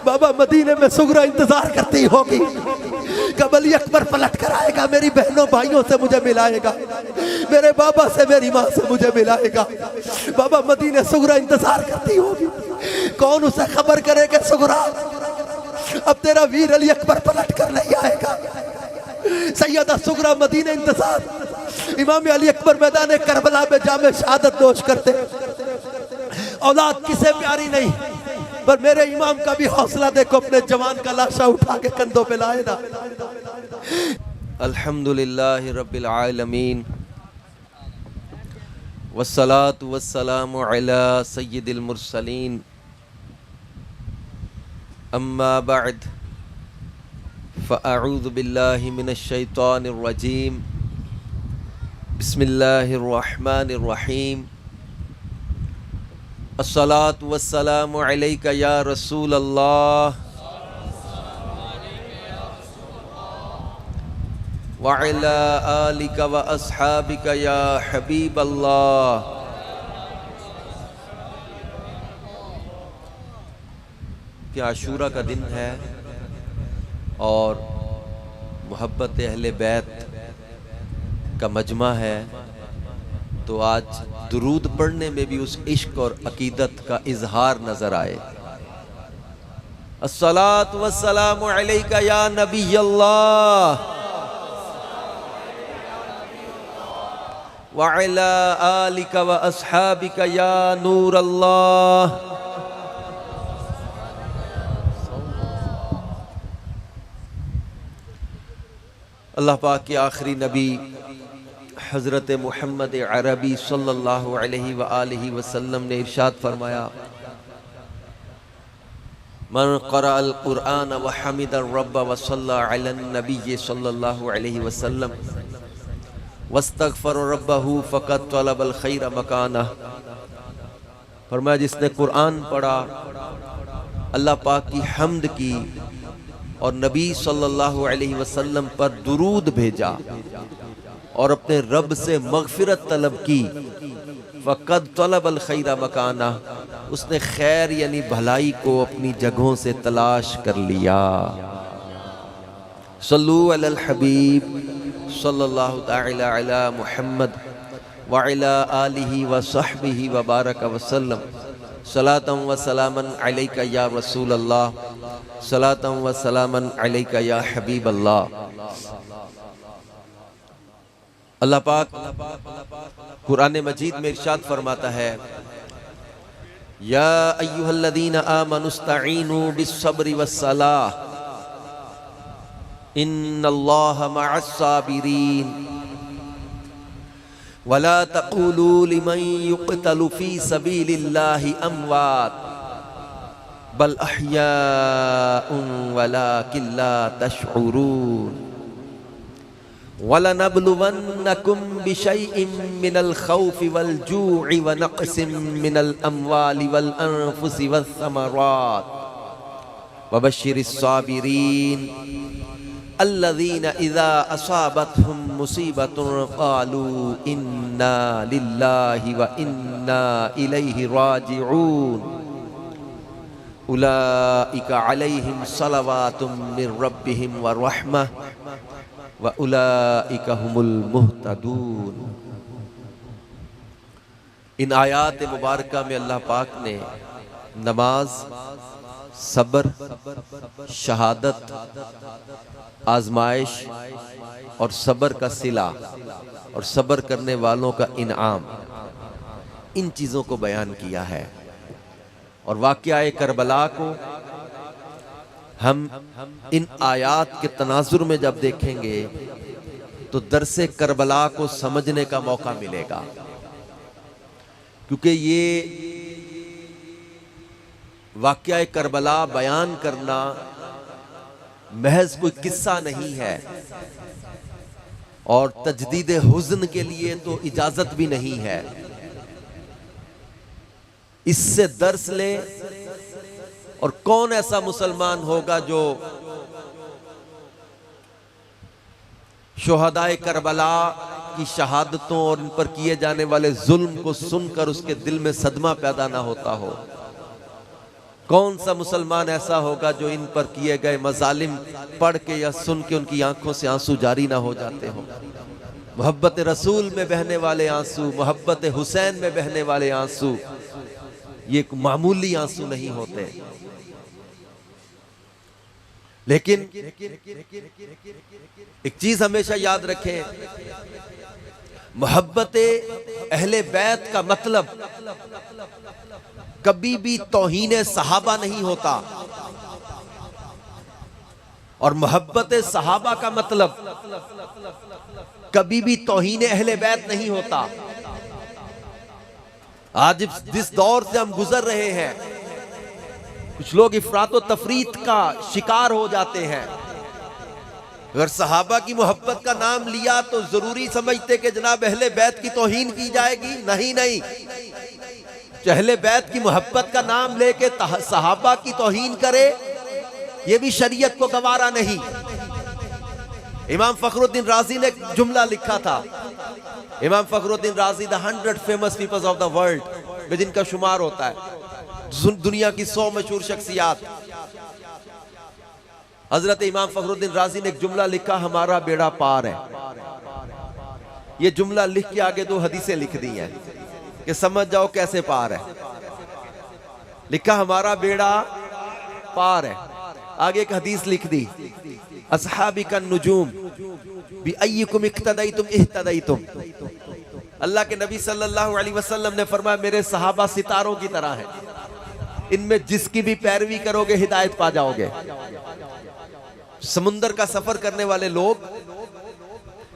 बाबा मदीने में सुगरा इंतजार करती होगी कब अली अकबर पलट कर आएगा, मेरी बहनों भाइयों से मुझे मिलाएगा, मेरे बाबा से मेरी माँ से मुझे मिलाएगा। बाबा मदीने सुगरा इंतजार करती होगी, कौन उसे खबर करेगा सुगरा अब तेरा वीर अली अकबर पलट कर नहीं आएगा। सैयदा सुगरा मदीने इंतजार। इमाम अली अकबर मैदान करबला में जामे शहादत नोश करते। औलाद किसे प्यारी नहीं, पर मेरे इमाम का भी हौसला देखो, अपने जवान का लाशा उठा के कंधों पे लाए ना। अल्हम्दुलिल्लाहि रब्बिल आलमीन वस्सलातु वस्सलामु अला सय्यिदिल मुरसलीन अम्मा बअद फ़अऊज़ु बिल्लाहि मिनश शैतानिर रजीम बिस्मिल्लाहिर रहमानिर रहीम अस्सलातु वस्सलामु अलैका या रसूल अल्लाह व अला आलिका व अस्हाबिका या हबीब अल्लाह। कि आशूरा का दिन है और मोहब्बत अहले बैत का मजमा है, तो आज दुरूद पढ़ने में भी उस इश्क और अकीदत का इजहार नजर आए। अस्सलातु वस्सलामु अलैका या नबी अल्लाह व अला आलिका व अस्हाबिका या नूर अल्लाह। अल्लाह पाक के आखिरी नबी हज़रत मुहम्मद अरबी सल्लल्लाहु अलैहि व आलिहि वसल्लम ने इरशाद फरमाया, मन क़रअल क़ुरआन व हमिदर रब्ब व सल्ला अलन नबी सल्लल्लाहु अलैहि वसल्लम वस्तग़फ़र रब्बहु फ़क़द तलबल खैर मकानह। फरमाया जिसने कुरान पढ़ा, अल्लाह पाक की हम्द की और नबी सल्लल्लाहु अलैहि वसल्लम पर दुरूद भेजा और अपने रब से मग़फ़िरत तलब की, फ़क़द तलबल खैर मकाना, उसने खैर यानी भलाई को अपनी जगहों से तलाश कर लिया। सल्लु अलल हबीब सल्लल्लाहु तआला अला मुहम्मद व अला आलिहि व सहबिहि व बारक वसल्लम। सलातम व सलामन अलैका या रसूल अल्लाह, सलातम व सलामन अलैका या हबीब अल्लाह। अल्लाह पाक कुरान मजीद में इरशाद फरमाता है, या अय्युहल्लज़ीना आमनुस्तईनु बिस्सब्रि वस्सलाह इन्नल्लाहा मअस्साबिरीन वला तक़ूलू लिमन युक़तलु फ़ी सबीलिल्लाहि अमवात बल अहयाउन वलाकिन ला तशऊरून वलनब्लुवन्नकुम बिशैइन मिनल खौफ़ि वल जू'i व नक़्सिम मिनल अम्वालि वल अनफुसि वस्समरात वबश्शिरिस साबिरीन अल्लज़ीना इज़ा असाबतहुम मुसीबतुन क़ालू इन्ना लिल्लाहि व इन्ना इलैहि राजिऊन उलाइका अलैहिम सलवातुम मिर रब्बिहिम व रहमह व उलाइका हुमुल मुहतदून। इन आयात मुबारका में अल्लाह पाक ने नमाज, सब्र, शहादत, आजमाइश और सब्र का सिला और सब्र करने वालों का इनाम, इन चीज़ों को बयान किया है। और वाक़या करबला को हम इन आयात के तनाजुर में जब देखेंगे तो दरसे करबला को समझने का मौका मिलेगा, क्योंकि ये वाक़या करबला बयान करना महज कोई किस्सा नहीं है और तजदीद हुज़्न के लिए तो इजाजत भी नहीं है। इससे दर्स ले, और कौन ऐसा मुसलमान होगा जो शुहदाए करबला की शहादतों और इन पर किए जाने वाले जुल्म को सुनकर उसके दिल में सदमा पैदा ना होता हो। कौन सा मुसलमान ऐसा होगा जो इन पर किए गए मजालिम पढ़ के या सुन के उनकी आंखों से आंसू जारी ना हो जाते हो। मोहब्बत रसूल में बहने वाले आंसू, मोहब्बत हुसैन में बहने वाले आंसू, ये मामूली आंसू नहीं होते। लेकिन एक चीज हमेशा याद रखें, मोहब्बत अहले बैत का मतलब कभी भी तौहीन सहाबा नहीं होता, और मोहब्बत सहाबा का मतलब कभी भी तौहीन अहले बैत नहीं होता। आज जिस दौर से हम गुजर रहे हैं, कुछ लोग इफरात व तफरीत का शिकार हो जाते हैं। अगर सहाबा की मोहब्बत का नाम लिया तो जरूरी समझते कि जनाब अहले बैत की तौहीन की जाएगी। नहीं नहीं, अहले बैत की मोहब्बत का नाम लेके सहाबा की तौहीन करे, ये भी शरीयत को गवारा नहीं। इमाम फखरुद्दीन राजी ने एक जुमला लिखा था। Imam Fakhruddin Razi, the 100 famous peoples of the world में जिनका शुमार होता है, दुनिया की 100 मशहूर शख्सियात। हजरत इमाम फखरुद्दीन राजी ने एक जुमला लिखा, हमारा बेड़ा पार है। ये जुमला लिख के आगे 2 हदीसें लिख दी हैं कि समझ जाओ कैसे पार है। लिखा हमारा बेड़ा पार है, आगे एक हदीस लिख दी, अस्हाबी का नुजूम बि अय्युकुम इक्तदैतुम इह्तदैतुम। अल्लाह के नबी सल्लल्लाहु अलैहि वसल्लम ने फरमाया, मेरे सहाबा सितारों की तरह हैं, इनमें जिसकी भी पैरवी करोगे हिदायत पा जाओगे। समुंदर का सफर करने वाले लोग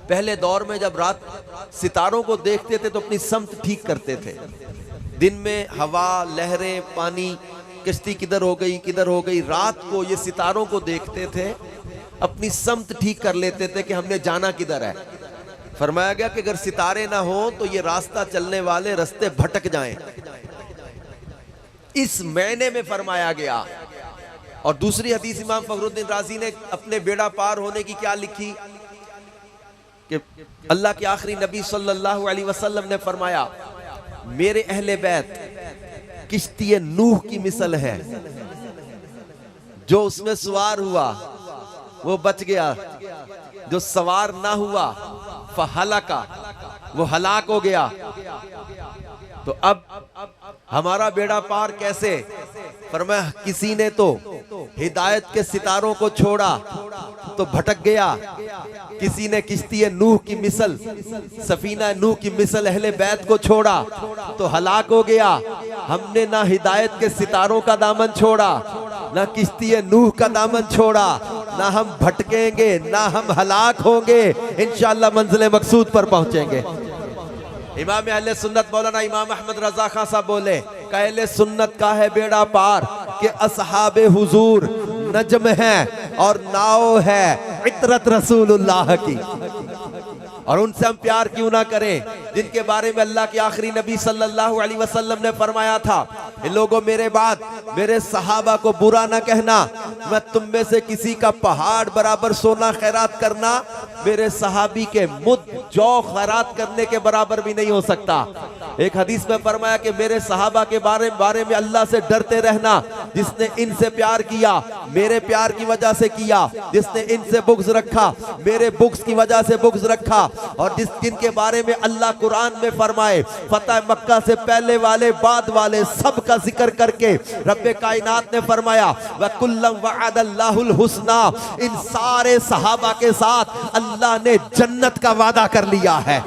पहले दौर में जब रात सितारों को देखते थे तो अपनी समत ठीक करते थे। दिन में हवा, लहरें, पानी, कश्ती किधर हो गई। रात को ये सितारों को देखते थे, अपनी समत ठीक कर लेते थे कि हमने जाना किधर है। फरमाया गया कि अगर सितारे ना हो तो ये रास्ता चलने वाले रास्ते भटक जाएं, इस महीने में फरमाया गया। और दूसरी हदीस इमाम फखरुद्दीन राजी ने अपने बेड़ा पार होने की क्या लिखी कि अल्लाह के आखिरी नबी सल्लल्लाहु अलैहि वसल्लम ने फरमाया, मेरे अहले बैत किश्ती नूह की मिसल है, जो उसमें सवार हुआ वो बच गया, जो सवार ना हुआ फहलका, वो हलाक हो गया। तो अब हमारा बेड़ा पार कैसे? फरमाया किसी ने तो हिदायत के सितारों को छोड़ा तो भटक गया, किसी ने किश्ती नूह की मिसल, सफीना नूह की मिसल अहले बैत को छोड़ा तो हलाक हो गया। हमने ना हिदायत के सितारों का दामन छोड़ा, ना किश्ती नूह का दामन छोड़ा, ना हम भटकेंगे, ना हम हलाक होंगे, इंशाअल्लाह मंजिल मकसूद पर पहुंचेंगे। इमाम अहले सुन्नत मौलाना इमाम अहमद रजा खां साहब बोले, अहले सुन्नत का है बेड़ा पार कि असहाबे हुजूर नजम है और नाव है इतरत रसूलुल्लाह की, और उनसे हम प्यार क्यों ना करें जिनके बारे में अल्लाह के आखिरी नबी सल्लल्लाहु अलैहि वसल्लम ने फरमाया था, इन लोगों मेरे बाद मेरे सहाबा को बुरा ना कहना, मैं तुम में से किसी का पहाड़ बराबर सोना खैरात करना मेरे सहाबी के मुद जौ खैरात करने के बराबर भी नहीं हो सकता। एक हदीस में फरमाया कि मेरे सहाबा के बारे में अल्लाह से डरते रहना, जिसने इनसे प्यार किया मेरे प्यार की वजह से किया, जिसने इनसे बुग़्ज़ रखा मेरे बुग़्ज़ की वजह से बुग़्ज़ रखा, और जिनके बारे में अल्लाह कुरान में फरमाए फतह मक्का से पहले वाले बाद वाले सब का जिक्र करके रब्बे कायनात ने फरमाया व कुल्लम वअदल्लाहुल हुस्ना, इन सारे सहाबा के साथ अल्लाह ने जन्नत का वादा कर लिया है,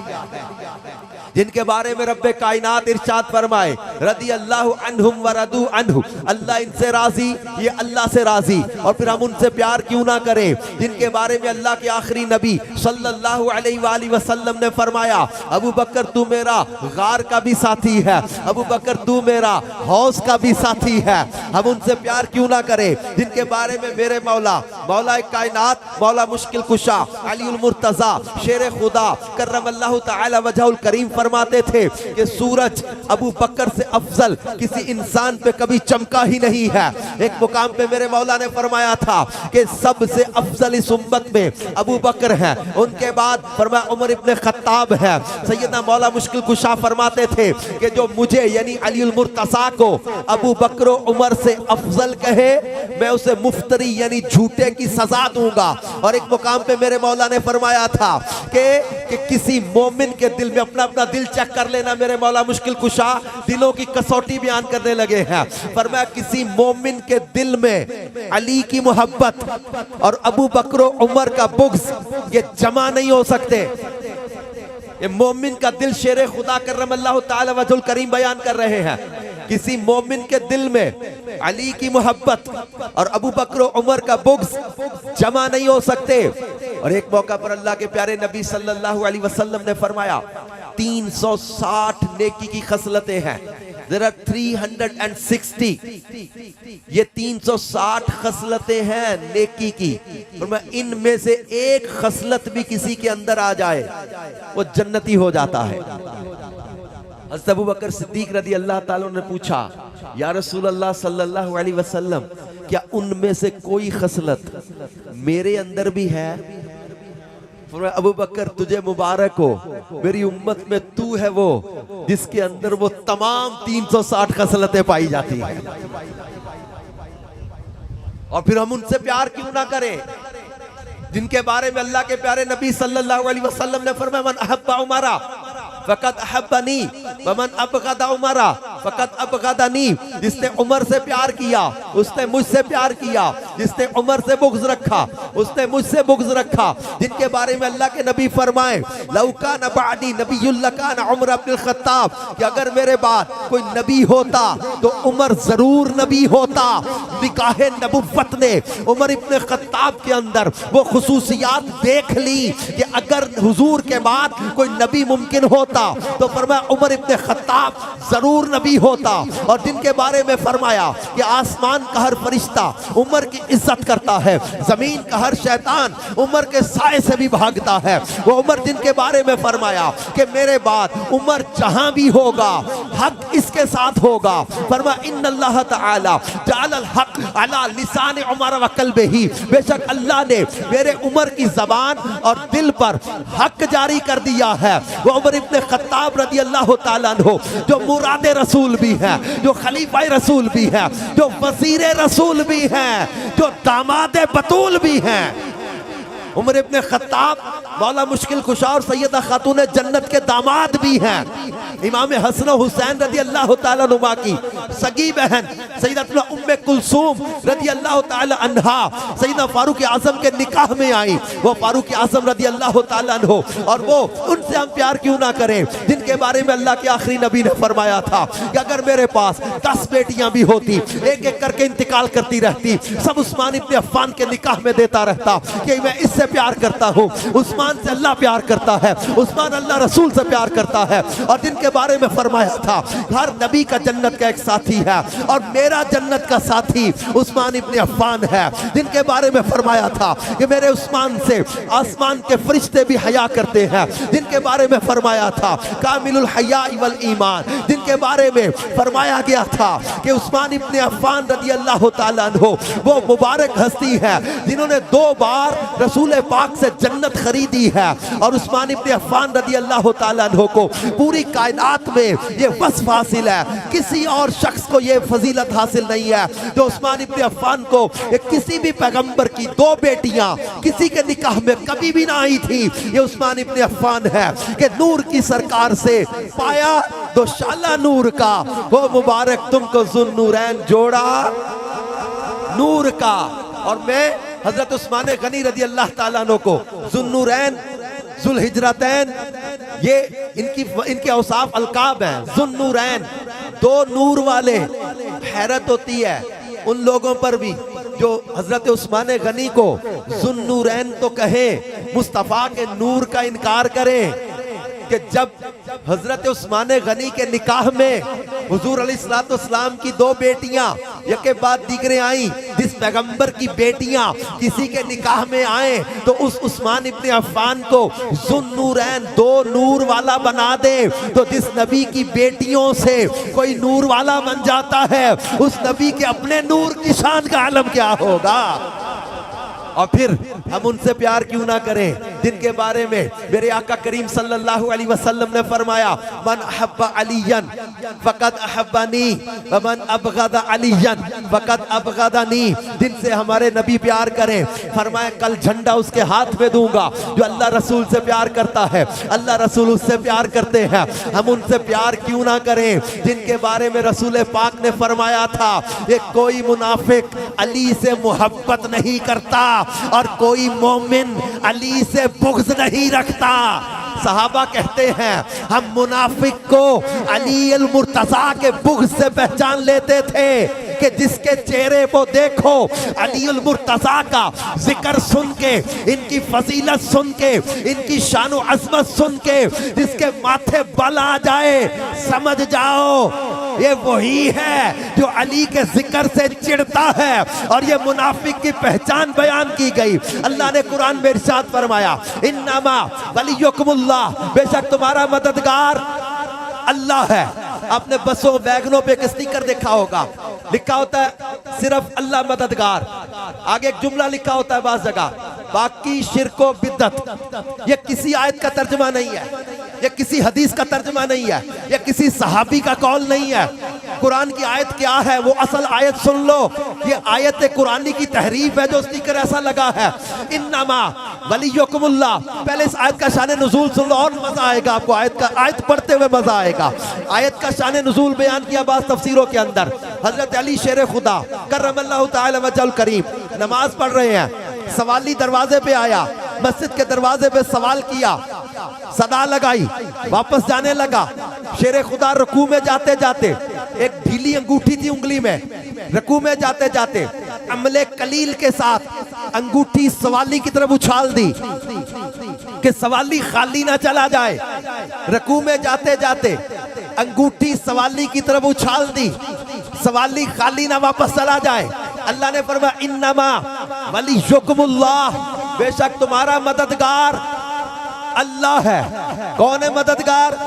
जिनके बारे में रब्बे कायनात इरशाद फरमाए रदी अल्लाहु अन्हुम व रदू अन्हु, अल्लाह इनसे राजी ये अल्लाह से राजी, और फिर हम उनसे प्यार क्यों ना करें जिनके बारे में अल्लाह के आखिरी नबी सल्लल्लाहु अलैहि वसल्लम ने फरमाया अबू बकर तू मेरा गार का भी साथी है, अबू बकर तू मेरा हौस का भी साथी है। हम उनसे प्यार क्यों ना करें जिनके बारे में मेरे मौला मौला कायनात मौला मुश्किल कुशा अलीउल मुर्तजा शेर खुदा कर्रमल्लाहु तआला वजहुल करीम फरमाते थे कि सूरज अबू बकर से अफजल किसी इंसान पे कभी चमका ही नहीं है। एक मुकाम पे मेरे मौला ने फरमाया था कि सबसे अफजल इस उम्मत में अबू बकर है, उनके बाद फरमाया उमर इब्ने खत्ताब है। सैयदना मौला मुश्किल कुशा फरमाते थे कि जो मुझे यानी अलीउल मुर्तज़ा को अबू बकर उमर से अफजल कहे मैं उसे मुफ्तरी यानी झूठे की सजा दूंगा। और एक मुकाम पे मेरे मौला ने फरमाया था कि किसी मोमिन के दिल में, अपना अपना दिल चेक कर लेना, मेरे मौला मुश्किल कुशा दिलों की कसौटी बयान करने लगे हैं। फरमाया किसी मोमिन के दिल में अली की मोहब्बत और अबू बकर उमर का बुग़्ज़ ये जमा नहीं हो सकते। ये मोमिन का दिल शेर खुदा करमल्लाहु ताला वजहुल करीम बयान कर रहे हैं। किसी मोमिन के दिल में अली की मोहब्बत और अबू बकर उमर का बुग़्ज़ जमा नहीं हो सकते। और एक मौका पर अल्लाह के प्यारे नबी सल्लल्लाहु अलैहि वसल्लम ने फरमाया 360 नेकी की खसलतें हैं। There are 360, ये 360 खसलतें हैं नेकी की। और मैं इनमें से एक खसलत भी किसी के अंदर आ जाए वो जन्नती हो जाता है। हज़रत अबू बकर सिद्दीक रज़ी अल्लाह ताला ने पूछा, या रसूल अल्लाह सल्लल्लाहु अलैहि वसल्लम, क्या उनमें से कोई खसलत मेरे अंदर भी है? अबू बकर तुझे मुबारक हो, मेरी उम्मत में तू है वो जिसके अंदर वो तमाम 360 खसलतें पाई जाती हैं। और फिर हम उनसे प्यार क्यों ना करें जिनके बारे में अल्लाह के प्यारे नबी सल्लल्लाहु अलैहि वसल्लम ने फरमाया मन अहब्बा उमरा फ़क़द अहब्बनी वमन अबग़दा उमरा फ़क़द अबग़दनी। जिसने उमर से प्यार किया उसने मुझसे प्यार किया, जिसने उमर से बुग़्ज़ रखा उसने मुझसे बुग़्ज़ रखा। जिनके बारे में अल्लाह के नबी फरमाए लौ कान बअदी नबियुन लकान उमर इब्नुल खत्ताब, कि अगर मेरे बाद कोई नबी होता तो उमर जरूर नबी होता। निकाहे नबुव्वत ने उमर इब्ने खत्ताब के अंदर वो खुसूसियात देख ली कि अगर हुजूर के बाद कोई नबी मुमकिन होता तो फरमाया उमर इब्ने खत्ताब जरूर नबी होता। और जिनके बारे में फरमाया कि आसमान का हर फरिश्ता उमर की इज्जत करता है, जमीन का हर शैतान उमर के साए से भी भागता है, वो उमर जिनके बारे में फरमाया कि मेरे बाद उमर जहां भी होगा हक इसके साथ होगा। फरमाया इन्नल्लाह तआला जअलल हक अला लिसान उमर व कल्बिही, बेशक अल्लाह ने मेरे उमर की जबान और दिल पर हक जारी कर दिया है। वो उमर इब्ने खत्ताब रज़ी अल्लाह ताला अन्हु जो मुराद रसूल भी है, जो खलीफा रसूल भी है, जो वज़ीर रसूल भी है, जो दामाद बतूल भी हैं। उमर इब्ने खत्ताब मौला मुश्किल कुशा और सैयदा खातून जन्नत के दामाद भी हैं। इमाम हसन हुसैन रज़ी अल्लाह ताला नुमा की सगी बहन सैयदतुना उम्मे कुलसूम रज़ी अल्लाह ताला अन्हा सैयदना फारूक आज़म के निकाह में आई। वो फारूक आज़म रज़ी अल्लाह ताला अन्हु, और वो उनसे हम प्यार क्यों ना करें जिनके बारे में अल्लाह के आखिरी नबी ने फरमाया था कि अगर मेरे पास 10 बेटियां भी होती, एक एक करके इंतकाल करती रहती, सब उस्मान इब्ने अफ़्फ़ान के निकाह में देता रहता कि मैं इससे प्यार करता हूँ, उस्मान से अल्लाह प्यार करता है, उस्मान अल्लाह रसूल से प्यार करता है। और जिनके बारे में फरमाया था हर नबी का जन्नत का एक साथी है और मेरा जन्नत का साथी उस्मान इब्ने अफ़्फ़ान है। जिनके बारे में फरमाया था कि मेरे उस्मान से आसमान के फरिश्ते भी हया करते हैं। जिनके बारे में फरमाया था कामिलुल हया वल ईमान। जिनके बारे में फरमाया गया था कि उस्मान इब्ने अफ़्फ़ान रज़ी अल्लाह ताला अन्हु वो मुबारक हस्ती है जिन्होंने 2 बार रसूल पाक से जन्नत खरीदी है। और उस्मान इब्ने अफ़्फ़ान रज़ी अल्लाह ताला अन्हु को पूरी कायनात में ये वस्फ़ हासिल है, किसी और शख्स को ये फजीलत हासिल नहीं है जो उस्मान इब्ने अफ़्फ़ान को किसी भी पैगंबर की 2 बेटियां किसी के निकाह में कभी भी ना आई थी। ये उस्मान इब्ने अफ़्फ़ान है कि नूर की सरकार से पाया 2 शाला नूर का, वो मुबारक तुमको ज़ुन्नूरैन जोड़ा नूर का। और मैं हजरत उस्मान गनी रज़ी अल्लाह ताला अन्हु को ज़ुन्नूरैन ज़ुलहिजरतैन ये इनके औसाफ अलकाब हैं। ज़ुन्नूरैन 2 नूर वाले। हैरत होती है उन लोगों पर भी जो हजरत उस्मान गनी को ज़ुन्नूरैन तो कहे, मुस्तफ़ा के नूर का इनकार करें। कि जब हजरत उस्मान गनी के निकाह में हुजूर अलैहिस्सलाम की दो बेटियां यके बाद दीगरे आई, जिस पैगंबर की बेटियां किसी के निकाह में आए तो उस उस्मान इब्ने अफ़्फ़ान को ज़ुन्नूरैन, दो नूर वाला बना दे। तो जिस नबी की बेटियों से कोई नूर वाला बन जाता है, उस नबी के अपने नूर की शान का आलम क्या होगा। और फिर हम उनसे प्यार क्यों ना करें जिनके बारे में मेरे आका करीम सल्लल्लाहु अलैहि वसल्लम ने फरमाया, मन अहब्बा अलियन फकद अहब्बानी व मन अबगदा अलियन फकद अबगदानी। जिनसे हमारे नबी प्यार करें, फरमाया कल झंडा उसके हाथ में दूंगा जो अल्लाह रसूल से प्यार करता है, अल्लाह रसूल उससे प्यार करते हैं। हम उनसे प्यार क्यों ना करें जिनके बारे में रसूल पाक ने फरमाया था, ये कोई मुनाफिक अली से मोहब्बत नहीं करता और कोई मोमिन अली से बुग़्ज़ नहीं रखता। सहाबा कहते हैं हम मुनाफिक को अली अल मुर्तज़ा के बुग़्ज़ से पहचान लेते थे कि जिसके चेहरे को देखो अली अल मुर्तज़ा का जिक्र सुन के, इनकी फजीलत सुन के, इनकी शान व अज़मत सुन के जिसके माथे बल आ जाए, समझ जाओ ये वही है जो अली के जिक्र से चिढ़ता है। और ये मुनाफिक की पहचान बयान की गई। अल्लाह ने कुरान में इरशाद फरमाया, इन्नमा वलियुकुमुल्लाह, बेशक तुम्हारा मददगार अल्लाह है। आपने बसों वैगनों पे एक स्टिकर देखा होगा, लिखा होता है सिर्फ अल्लाह मददगार, आगे एक जुमला लिखा होता है बाज़ जगह, बाकी शिरको बिद्दत। ये किसी आयत का तर्जुमा नहीं है, ये किसी हदीस का तर्जुमा नहीं है, ये किसी सहाबी का कौल नहीं है। कुरान की आयत क्या है वो असल आयत सुन लो। ये आयत कुरानी की तहरीफ है जो स्टिकर ऐसा लगा है, इन्नमा वलियुकुमुल्लाह। पहले इस आयत का शान नुज़ूल सुन लो और मजा आएगा आपको। आयत पढ़ते हुए मजा आएगा। आयत का शान नुज़ूल बयान किया बाज़ तफसीरों के अंदर। हजरत अली शेर खुदा करमल्लाहु ताला वजहुल करीम नमाज पढ़ रहे हैं, सवाली दरवाजे पे आया, मस्जिद के दरवाजे पे सवाल किया, सदा लगाई, वापस जाने लगा। शेर खुदा रुकू में जाते जाते एक ढीली अंगूठी थी उंगली में, रुकू में जाते जाते अमले कलील के साथ अंगूठी सवाली की तरफ उछाल दी कि सवाली खाली ना चला जाए। रुकू में जाते जाते अंगूठी सवाली की तरफ उछाल दी, सवाली खाली ना वापस चला जाए। अल्लाह ने फरमाया इन्नमा वलियुकुमुल्लाह, बेशक तुम्हारा मददगार अल्लाह है। कौन है मददगार?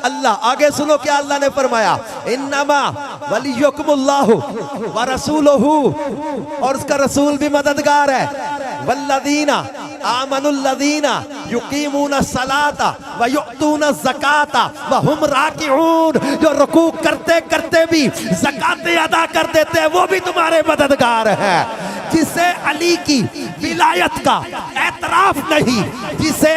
अल्लाह। आगे सुनो क्या अल्लाह ने फरमाया, इन्नमा वलियुकुमुल्लाहु व रसूलुहु, और उसका रसूल भी मददगार है। वल्लदीना आमनुल्लदीना युकीमूना सलाता व युअतूना ज़काता व हुम राकिऊन, जो रुकू करते करते भी ज़कातें अदा कर देते हैं वो भी तुम्हारे मददगार है। जिसे अली की विलायत का एतराफ नहीं, जिसे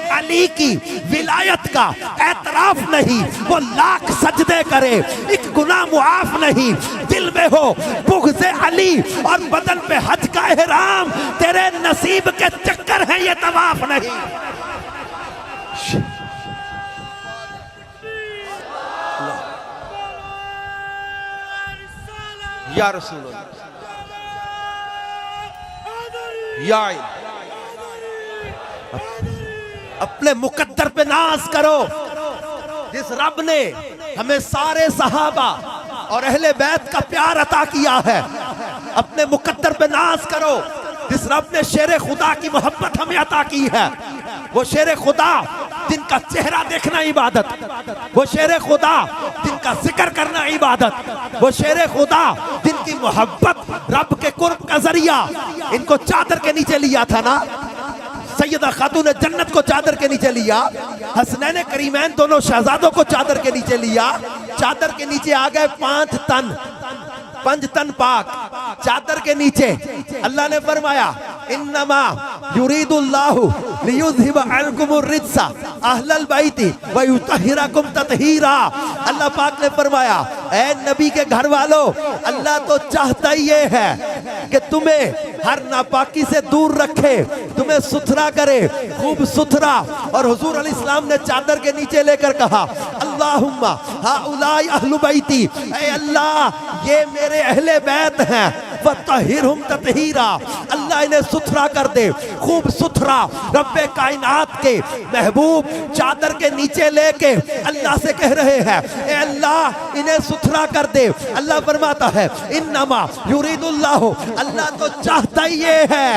अली की विलायत का एतराफ नहीं, वो लाख सजदे करे, एक गुनाह मुआफ नहीं। दिल में हो बुग़्ज़े अली और बदन पे हज का एहराम, तेरे नसीब के चक्कर है ये तवाफ नहीं। या रसूल अल्लाह, या अपने मुकद्दर पे नाज करो। जिस रब ने हमें सारे सहाबा और अहले बैत का प्यार अता किया है, अपने मुकद्दर पे नाज करो। जिस रब ने शेर खुदा की मोहब्बत हमें अता की है, वो शेर खुदा जिनका चेहरा देखना इबादत, वो शेर खुदा जिनका जिक्र करना इबादत, वो शेर खुदा जिनकी मोहब्बत रब के कुर्ब का जरिया इनको चादर के नीचे लिया था ना, सैयदा खातून जन्नत को चादर के नीचे लिया, हसनैन करीमैन दोनों शहजादों को चादर के नीचे लिया। चादर के नीचे आ गए 5 तन पाक चादर के नीचे। अल्लाह ने फरमाया इन्नमा युरीदुल्लाहु लियुज़हिबा अन्कुमुर रिज्सा अहलल बैति व युतहिराकुम ततहीरा। अल्लाह पाक ने फरमाया ऐ नबी के घर वालों, अल्लाह तो चाहता ही ये है कि तुम्हें हर नापाकी से दूर रखे, तुम्हें सुथरा करे, खूब सुथरा। और हुजूर अलैहिस्सलाम ने चादर के नीचे लेकर कहा अल्लाहुम्मा हाउलाई अहलु बैती, ऐ अल्लाह ये मेरे अहले बैत हैं, वत्तहिरहुम तत्हीरा, अल्लाह इन्हें सुथरा कर दे, खूब सुथरा। रब्बे कायनात के महबूब चादर के नीचे लेके अल्लाह से कह रहे हैं, ए अल्लाह इन्हें सुथरा कर दे। अल्लाह फरमाता है, इन्नमा युरीदुल्लाहु, अल्लाह तो चाहता ही ये है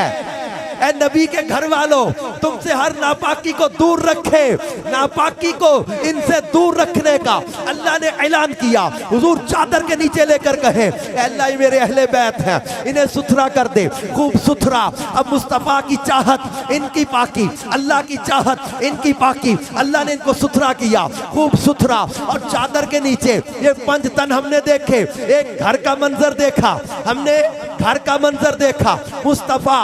ए नबी के घर वालों, तुमसे हर नापाकी को दूर रखे, नापाकी को इनसे दूर रखने का अल्लाह ने ऐलान किया। हुजूर चादर के नीचे लेकर कहे, अल्लाह ये मेरे अहले बैत हैं, इन्हें सुथरा कर दे, खूब सुथरा। अब मुस्तफ़ा की चाहत इनकी पाकी, अल्लाह की चाहत इनकी पाकी, अल्लाह ने इनको सुथरा किया, खूब सुथरा। और चादर के नीचे ये 5 तन हमने देखे, एक घर का मंजर देखा, हमने घर का मंजर देखा। मुस्तफ़ा,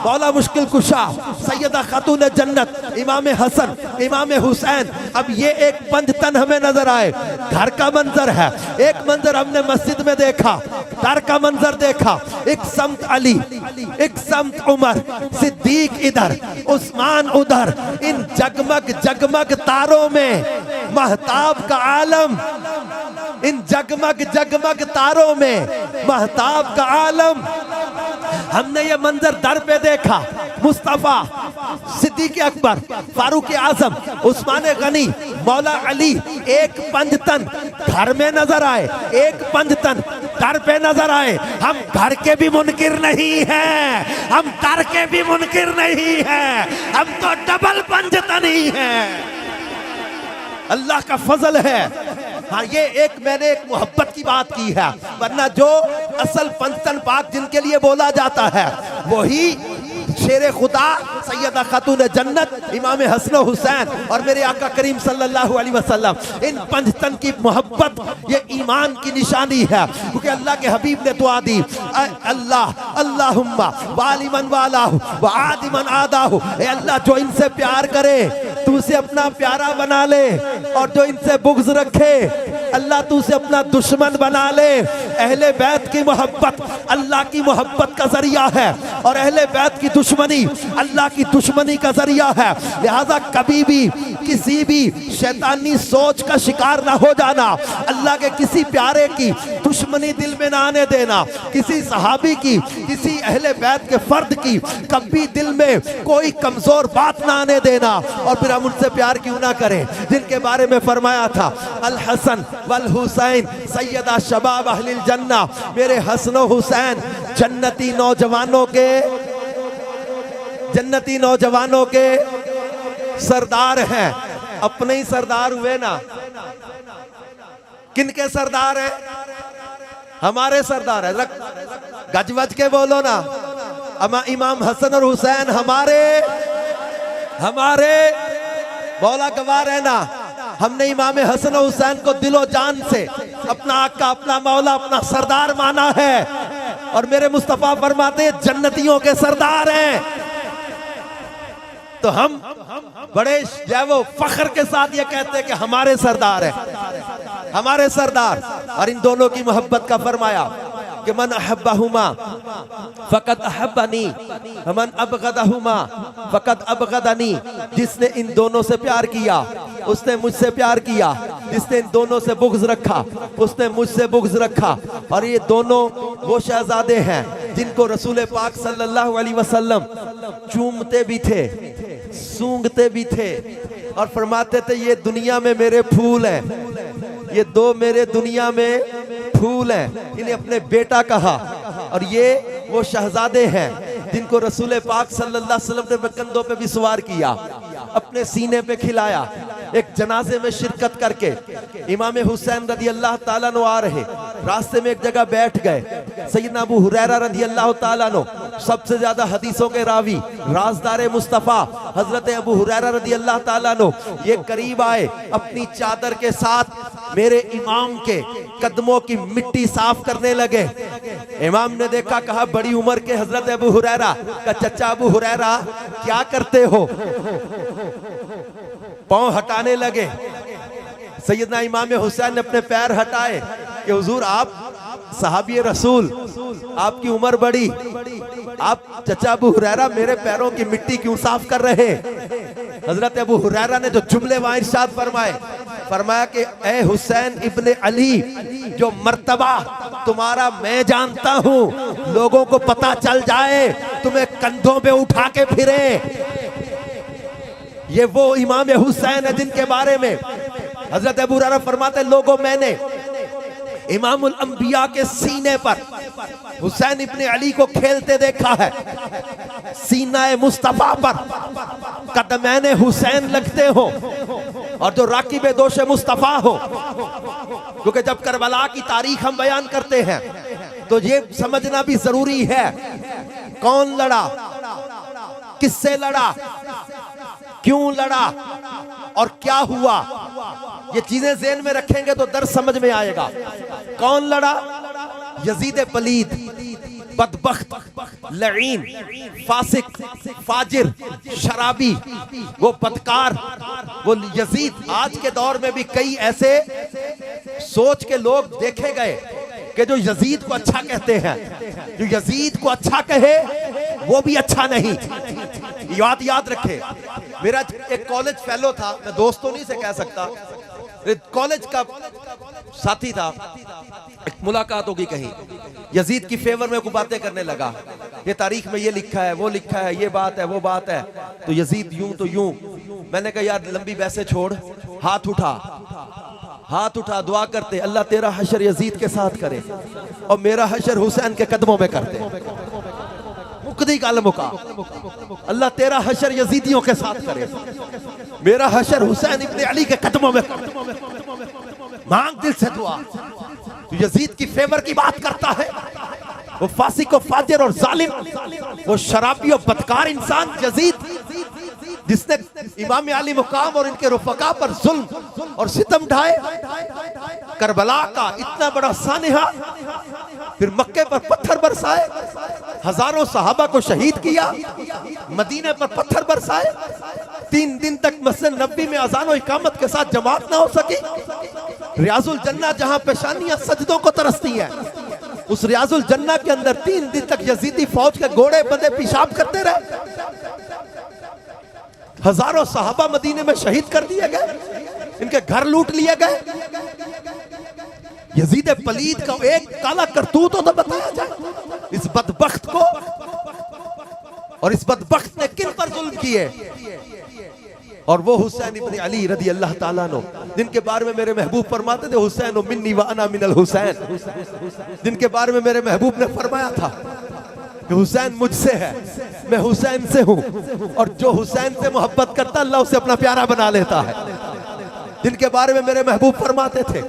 मौला मुश्किल कुशा, सैयदा खातून जन्नत, इमाम हसन, इमाम हुसैन, अब ये एक 5 तन हमें नजर आए। घर का मंजर है, एक मंजर हमने मस्जिद में देखा, दर का मंजर देखा, एक समत अली, एक समत उमर, सिद्दीक इधर, उस्मान उधर। इन जगमग जगमग तारों में महताब का आलम, इन जगमग जगमग तारों में महताब का आलम। हमने ये मंजर दर पे देखा। मुस्तफा, सिद्दीक अकबर, फारूक आजम, उस्मान गनी, मौला अली, एक 5 तन घर में नजर आए, एक 5 तन दर पे नजर आए। हम घर के भी मुनकिर नहीं हैं, हम दर के भी मुनकिर नहीं हैं, हम तो डबल 5 तन ही हैं। अल्लाह का फजल है। हाँ, ये एक मैंने एक मोहब्बत की बात की है, वरना जो असल 5 तन पाक जिनके लिए बोला जाता है वही शेरे खुदा सैयदा खातून जन्नत इमाम हसन हुसैन और मेरे आका करीम सल्लल्लाहु अलैहि वसल्लम, इन 5 तन की मोहब्बत ये ईमान की निशानी है। क्योंकि अल्लाह के हबीब ने दुआ दी, अल्लाह अल्लाहुम्मा वालिमन वालाहु व आदिमन आदाहु, ए अल्लाह जो इनसे प्यार करे तू उसे अपना प्यारा बना ले, और जो इनसे बुग़्ज़ रखे अल्लाह तू उसे अपना दुश्मन बना ले। अहले बैत की मोहब्बत अल्लाह की मोहब्बत का जरिया है, और अहले बैत की दुश्मनी अल्लाह की दुश्मनी का जरिया है। लिहाजा कभी भी किसी भी शैतानी सोच का शिकार ना हो जाना, अल्लाह के किसी प्यारे की दुश्मनी दिल में ना आने देना, किसी सहाबी की, किसी अहले बैत के फर्द की कभी दिल में कोई कमजोर बात ना आने देना। और फिर हम उनसे प्यार क्यों ना करें जिनके बारे में फरमाया था, अल हसन वल हुसैन सैयदा शबाब अहलिल जन्ना, मेरे हसन हुसैन जन्नती नौजवानों के, जन्नती नौजवानों के सरदार हैं। अपने ही सरदार हुए ना, किनके सरदार हैं? हमारे सरदार है। गजवज के बोलो ना, इमाम हसन और हुसैन हमारे हमारे मौला गवाह है ना। हमने इमाम हसन और हुसैन को दिलो जान से अपना आका, अपना मौला, अपना सरदार माना है। और मेरे मुस्तफा फरमाते हैं जन्नतियों के सरदार हैं। तो हम बड़े जो वो फख्र के साथ ये कहते हैं कि हमारे सरदार हैं, हमारे सरदार। और इन दोनों की मोहब्बत का फरमाया कि मन अहब्बहुमा फकत अहब्बनी मन अबगदहुमा फकत अबगदनी, जिसने इन दोनों से प्यार किया उसने मुझसे प्यार किया, जिसने इन दोनों से बुग़्ज़ रखा उसने मुझसे बुग़्ज़ रखा। और ये दोनों वो शहजादे हैं जिनको रसूल पाक सल्लल्लाहु अलैहि वसल्लम चूमते भी थे, सूंघते भी थे, और फरमाते थे ये दुनिया में मेरे फूल हैं, ये 2 मेरे दुनिया में फूल हैं। इन्हें अपने बेटा कहा। और ये वो शहजादे हैं जिनको रसूल पाक सल्लल्लाहु अलैहि वसल्लम ने कंधों पे भी सवार किया, अपने सीने पे खिलाया। एक जनाजे में शिरकत करके इमाम हुसैन रदी अल्लाह ताला अन्हु आ रहे, रास्ते में एक जगह बैठ गए। सैयदना अबू हुरैरा रदी अल्लाह ताला अन्हु, सबसे ज्यादा हदीसों के रावी, राजदार मुस्तफ़ा हजरत अबू हुरैरा रदी अल्लाह ताला अन्हु, ये करीब आए, अपनी चादर के साथ मेरे इमाम के कदमों की मिट्टी साफ करने लगे। इमाम ने देखा, कहा बड़ी उम्र के हजरत अबू हुरैरा का चचा अबू हुरैरा क्या करते हो? पांव हटाने लगे। सैयदना इमाम हुसैन ने अपने पैर हटाए कि हुजूर आप सहाबी रसूल, आपकी उम्र बड़ी, आप चचा अबू हुरैरा मेरे पैरों की मिट्टी क्यों साफ कर रहे? हजरत अबू हुरैरा ने जो जुमले वहां इरशाद फरमाए, फरमाया कि ए हुसैन इब्ने अली, जो मर्तबा तुम्हारा मैं जानता हूं, लोगों को पता चल जाए, तुम्हें कंधों पे उठा के फिरे, ये वो इमाम हुसैन है जिनके बारे में हजरत अबू हुरैरा फरमाते, लोगों मैंने इमामुल अंबिया के सीने पर हुसैन इब्ने अली को खेलते देखा है, सीना मुस्तफा पर कदमैन हुसैन लगते हो, और जो राकिब दोष मुस्तफा हो, क्योंकि जब करबला की तारीख हम बयान करते हैं तो ये समझना भी जरूरी है, कौन लड़ा, किससे लड़ा, क्यों लड़ा और क्या हुआ, ये चीजें ज़हन में रखेंगे तो दर्द समझ में आएगा। कौन लड़ा? यजीद पलीद, बदबख्त, लईन, फासिक, फाजिर, शराबी, वो बदकार, वो यजीद। आज के दौर में भी कई ऐसे सोच के लोग देखे गए कि जो यजीद को अच्छा कहते हैं, जो यजीद को अच्छा कहे वो भी अच्छा नहीं। याद रखे, मेरा एक कॉलेज फेलो था, मैं दोस्तों नहीं से कह सकता, कॉलेज का साथी था, एक मुलाकात होगी कहीं, यजीद की फेवर में कुछ बातें करने लगा, ये तारीख में ये लिखा है, वो लिखा है, ये बात है, वो बात है, तो यजीद यूं तो यूं। मैंने कहा यार लंबी बहसें छोड़, हाथ उठा, दुआ करते अल्लाह तेरा हशर यजीद के साथ करे और मेरा हशर हुसैन के कदमों में कर दे। मुकदी काल मुका, अल्लाह तेरा हशर यजीदियों के साथ करे, मेरा हशर हुसैन इब्ने अली के कदमों में कर दे। मांग दिल से दुआ। तो यजीद की फेवर की बात करता है, वो फासिक और फाजिर और जालिम, वो शराबी और बदकार इंसान यजीद, जिसने इमाम अली मुकाम और इनके रुफका पर जुल्म और सितम ढाए, करबला का इतना बड़ा सानिहा, फिर मक्के पर पत्थर बरसाए, हजारों सहाबा को शहीद किया, मदीने पर पत्थर बरसाए, 3 दिन तक मस्जिद नबी में अजान और इकामत के साथ जमात ना हो सकी, रियाजुल जन्ना जहां पेशानियां सजदों को तरसती हैं, उस रियाजुल जन्ना के अंदर 3 दिन तक यजीदी फौज के घोड़े बंदे पेशाब करते रहे, हजारों सहाबा मदीने में शहीद कर दिए गए, इनके घर लूट लिए गए। यजीद पलीद का एक काला करतूत हो तो बताया जाए इस बदबख्त को, और इस बदबख्त ने किन पर जुल्म किए, और वो हुसैन इब्ने अली रदी अल्लाह ताला नो, जिनके बारे में मेरे महबूब फरमाते थे हुसैन मिन्नी व अना मिनल हुसैन, जिनके बारे में मेरे महबूब ने फरमाया था कि हुसैन मुझसे है, मैं हुसैन से हूं, और जो हुसैन से मोहब्बत करता अल्लाह उसे अपना प्यारा बना लेता है, जिनके बारे में मेरे महबूब फरमाते थे,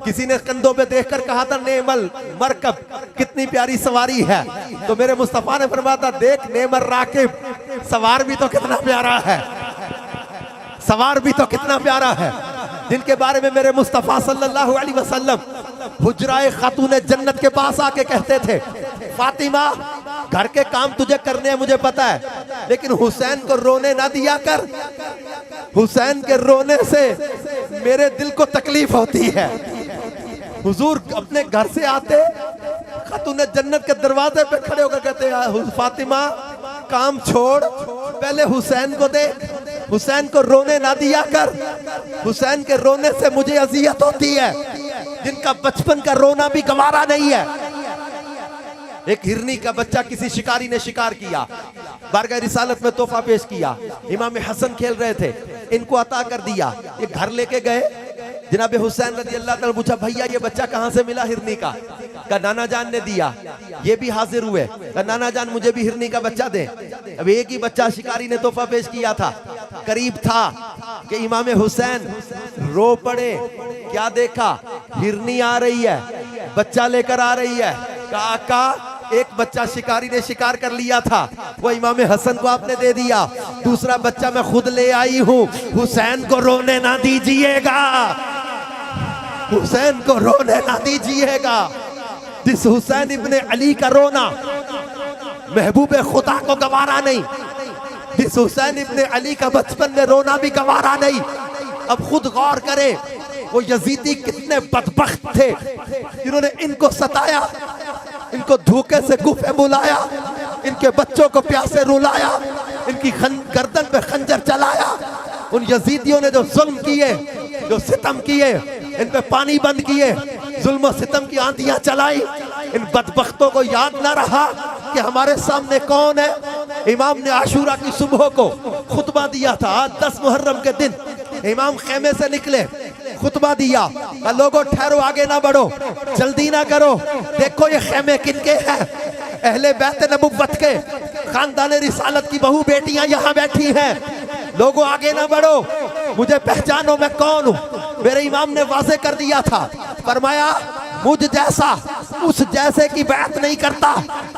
किसी ने कंधों पे देखकर कहा था नेमल मरकब, कितनी प्यारी सवारी है, तो मेरे मुस्तफा ने फरमाया था देख नेमर राकिब, सवार भी तो कितना प्यारा है, सवार भी तो कितना प्यारा है। जिनके बारे में मेरे मुस्तफा सल्लल्लाहु अलैहि वसल्लम हुजराए खातूने जन्नत के पास आके कहते थे, फातिमा घर के काम तुझे करने हैं मुझे पता है, लेकिन हुसैन को रोने ना दिया कर, हुसैन के रोने से मेरे दिल को तकलीफ होती है। हुजूर अपने घर से आते, खातूने जन्नत के दरवाजे पे खड़े होकर कहते हैं फातिमा काम छोड़, पहले हुसैन को देख, हुसैन को रोने ना दिया कर, हुसैन के रोने से मुझे अजियत होती है, जिनका बचपन का रोना भी गवारा नहीं है। एक हिरनी का बच्चा किसी शिकारी ने शिकार किया, बारगाह रिसालत में तोहफा पेश किया, इमाम हसन खेल रहे थे, इनको अता कर दिया, ये घर लेके गए, जनाब हुसैन रज़ी अल्लाह ताला पूछा भैया ये बच्चा कहां से मिला हिरनी का नाना जान ने दिया, ये भी हाजिर हुए, नाना जान मुझे भी हिरनी का बच्चा दे। अब एक ही बच्चा शिकारी ने तोहफा पेश किया था, करीब था कि इमाम हुसैन रो पड़े, क्या देखा हिरनी आ रही है, बच्चा लेकर आ रही है, काका एक बच्चा शिकारी ने शिकार कर लिया था, वो इमाम हसन को आपने दे दिया, दूसरा बच्चा मैं खुद ले आई हूं, हुसैन को रोने ना दीजिएगा, हुसैन को रोने ना दीजिएगा। जिस हुसैन इब्ने अली का रोना महबूब खुदा को गवारा नहीं, जिस हुसैन इब्ने अली का बचपन में रोना भी गवारा नहीं। अब खुद गौर करें वो यजीदी कितने बदबख्त थे जिन्होंने इनको सताया, इनको धोखे से गुफे बुलाया, इनके बच्चों को प्यासे रुलाया, इनकी गर्दन पे खंजर चलाया। उन यजीदियों ने जो जुल्म किए जो सितम किए, इन पे पानी बंद किए, जुल्म सितम की आंधियां चलाई, इन बदबख्तों को याद ना रहा कि हमारे सामने कौन है। इमाम ने आशूरा की सुबह को खुतबा दिया था। आज 10 मुहर्रम के दिन इमाम खेमे से निकले, खुतबा दिया, लोगों ठहरो, आगे ना बढ़ो, जल्दी ना करो, देखो ये खेमे किनके हैं, अहले बैत नबुव्वत के, खानदान रिसालत की बहू बेटियां यहाँ बैठी हैं, लोगों आगे ना बढ़ो, मुझे पहचानो मैं कौन हूँ। मेरे इमाम ने वाजे कर दिया था, फरमाया मुझ जैसा उस जैसे की बात नहीं करता,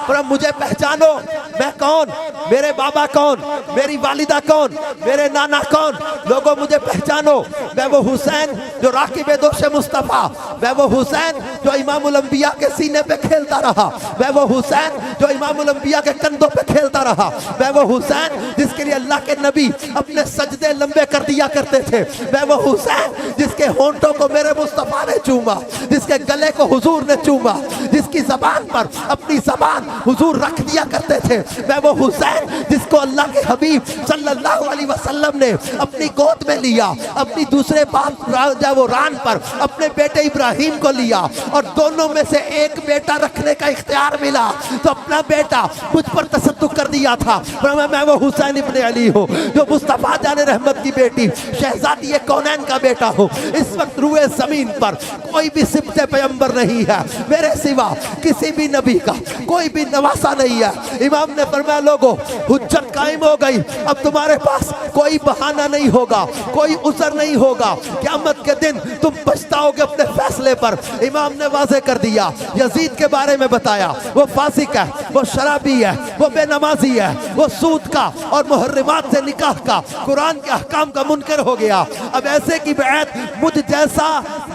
पर मुझे पहचानो मैं कौन, मेरे बाबा कौन, मेरी वालिदा कौन, मेरे नाना कौन, लोगों मुझे पहचानो, मैं वो हुसैन जो राकिब दोष मुस्तफ़ा, मैं वो हुसैन जो इमामुल अंबिया के सीने पे खेलता रहा, मैं वो हुसैन जो इमामुल अंबिया के कंधों पे खेलता रहा, मैं वो हुसैन जिसके लिए अल्लाह के नबी अपने सजदे लंबे कर दिया करते थे, मैं वो हुसैन जिसके होंठों को मेरे मुस्तफ़ा ने चूमा, जिसके गले को हुजूर ने चूमा, जिसकी जबान पर अपनी जबान हुजूर रख दिया करते थे, मैं वो हुसैन जिसको अल्लाह के हबीब सल्लल्लाहु अलैहि वसल्लम ने अपनी गोद में लिया, अपनी दूसरे बाप वो रान पर अपने बेटे इब्राहिम को लिया, और दोनों में से एक बेटा रखने का इख्तियार मिला तो अपना बेटा मुझ पर तसद्दुक कर दिया था। मैं वो हुसैन इब्ने अली हूँ जो मुस्तफ़ा जाने रहमत की बेटी शहजादी कौनैन का बेटा हूँ। इस वक्त रुए जमीन पर कोई भी सिबते पैगंबर नहीं है मेरे सिवा, किसी भी नबी का कोई भी नवासा नहीं है। इमाम ने फरमाया लोगों हुज्जत कायम हो गई, अब तुम्हारे पास कोई बहाना नहीं होगा, कोई उज़र नहीं होगा, क़यामत के दिन तुम पछताओगे अपने फैसले पर। इमाम ने वाज़े कर दिया, यजीद के बारे में बताया, वो फासिक है, वो शराबी है, वो बेनमाजी है, वो सूद का और मुहर्रिमात से निकाह का कुरान के अहकाम का मुनकर हो गया, अब ऐसे की बैत मुझ जैसा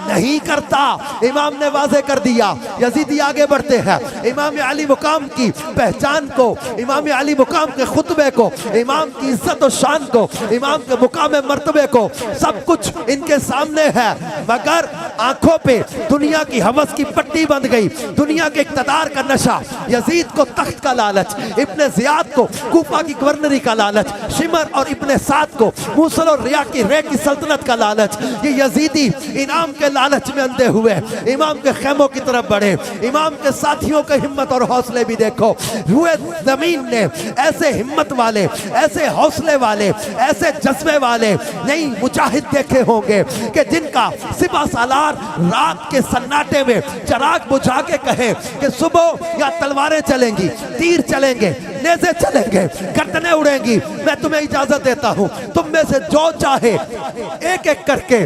नहीं करता। इमाम ने वाज़े कर दिया। यजीदी आगे बढ़ते हैं, इमाम अली मुकाम की पहचान को, इमाम अली मुकाम के खुतबे को, इमाम की इज्जत और शान को, इमाम के मुकाम मर्तबे को, सब कुछ इनके सामने है, मगर आंखों पे दुनिया की हवस की पट्टी बंध गई, दुनिया के इक़्तिदार का नशा, यजीद को तख्त का लालच, इब्ने ज़ियाद को कूफा की गवर्नरी का लालच, शिमर और इब्ने साद को मूसल और रिया की रे की सल्तनत का लालच, ये यजीदी इनाम के लालच में अंधे हुए इमाम के खेमों की तरफ बढ़े। इमाम के साथियों के हिम्मत और हौसले भी देखो, रुए जमीन ने ऐसे हिम्मत वाले, ऐसे हौसले वाले, ऐसे जज्बे वाले नहीं मुजाहिद देखे होंगे कि जिनका सिपा सालार रात के सन्नाटे में चराग बुझा के कहे कि सुबह या तलवारें चलेंगी, तीर चलेंगे, नेज़े चलेंगे, गर्दनें उड़ेंगी, मैं तुम्हें इजाजत देता हूं, तुम में से जो चाहे एक एक करके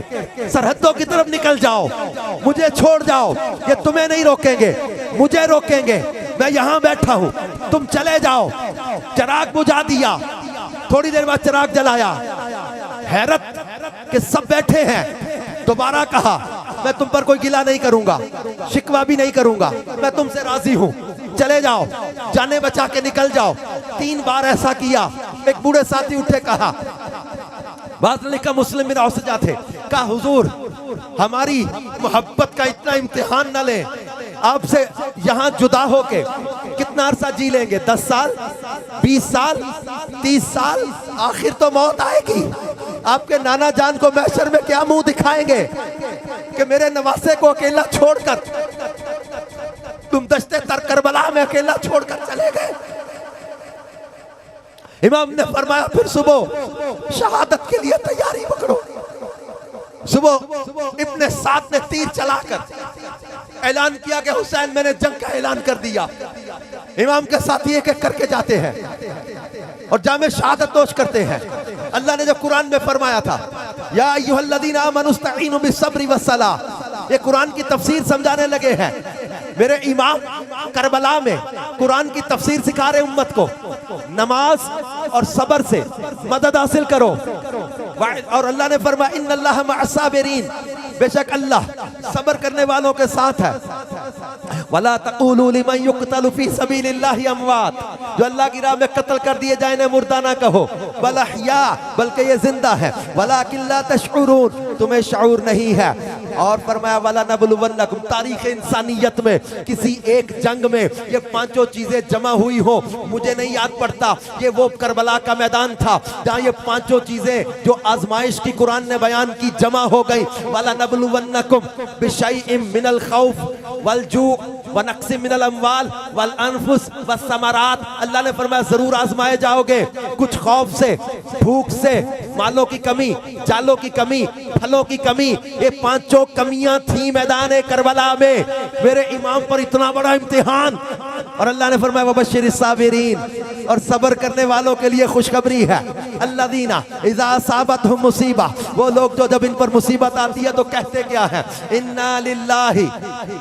सरहदों की तरफ निकल जाओ, मुझे छोड़ जाओ, ये तुम्हें नहीं रोकेंगे, मुझे रोकेंगे, मैं यहां बैठा हूं, तुम चले जाओ। चराग बुझा दिया, थोड़ी देर बाद चराग जलाया, हैरत के सब बैठे हैं, दोबारा कहा मैं तुम पर कोई गिला नहीं करूंगा, शिकवा भी नहीं करूंगा, मैं तुमसे राजी हूं, चले जाओ, जाने बचा के निकल जाओ। 3 बार ऐसा किया। एक बूढ़े साथी उठे, कहा बात लिखा मुस्लिम बिन औसजा थे, कहा हुजूर हमारी मोहब्बत का इतना इम्तिहान न ले, आपसे यहाँ जुदा होके कितना अरसा जी लेंगे, 10 साल, 20 साल, 30 साल, आखिर तो मौत आएगी। आपके नाना जान को महशर में क्या मुंह दिखाएंगे कि मेरे नवासे को अकेला छोड़कर तुम दश्ते तर करबला में अकेला छोड़कर चले गए। इमाम ने फरमाया फिर सुबह शहादत के लिए तैयारी पकड़ो। सुबह इब्ने साद ने तीर चलाकर ऐलान किया कि हुसैन मैंने जंग का ऐलान कर दिया। इमाम के साथी एक एक करके जाते हैं और जामे शहादत नोश करते हैं। अल्लाह ने जो कुरान में फरमाया था या अय्युहल्लज़ीना आमनू इस्तईनु बिस्सब्रि वस्सलाह, ये कुरान की तफसीर समझाने लगे हैं। मेरे इमाम करबला में कुरान की तफसीर सिखा रहे उम्मत को, नमाज और सब्र से मदद हासिल करो। और अल्लाह ने फरमाया इन्नल्लाह मअस्साबिरीन, बेशक अल्लाह सब्र करने वालों के साथ है। वला तक़ूलू लिमन युक़तलु फ़ी सबीलिल्लाहि अमवात, जो अल्लाह की राह में कत्ल कर दिए जाए ने मुर्दा ना कहो, बल अहया, बल्कि ये जिंदा है। वलाकिन ला तशऊरून, तुम्हें शऊर नहीं है। और फरमाया वाला नबलुवन्नकुम, तारीख इंसानियत में किसी एक जंग में ये पांचों चीजें जमा हुई हो, मुझे नहीं याद पड़ता, ये वो करबला का मैदान था जहां ये पांचों चीजें जो आजमाइश की कुरान ने बयान की जमा हो गई। वाला नबलुवन्नकुम बिशैइन मिनल खौफ वल जू व नक्सी मिनल अमवाल वल अनफुस व समरात। अल्लाह ने फरमाया जरूर आजमाए जाओगे, कुछ खौफ से, भूख से, मालों की कमी, जालों की कमी, फलों की कमी, ये पांचों कमियां थी मैदान करबला में। मेरे इमाम पर इतना बड़ा इम्तिहान, और अल्लाह ने फरमाया वबश्शिरिस साबिरीन, और सब्र करने वालों के लिए खुशखबरी है। अल्लज़ीना इज़ा असाबतहुम मुसीबा, वो लोग जो जब इन पर मुसीबत आती है तो कहते क्या है, इन्ना लिल्लाहि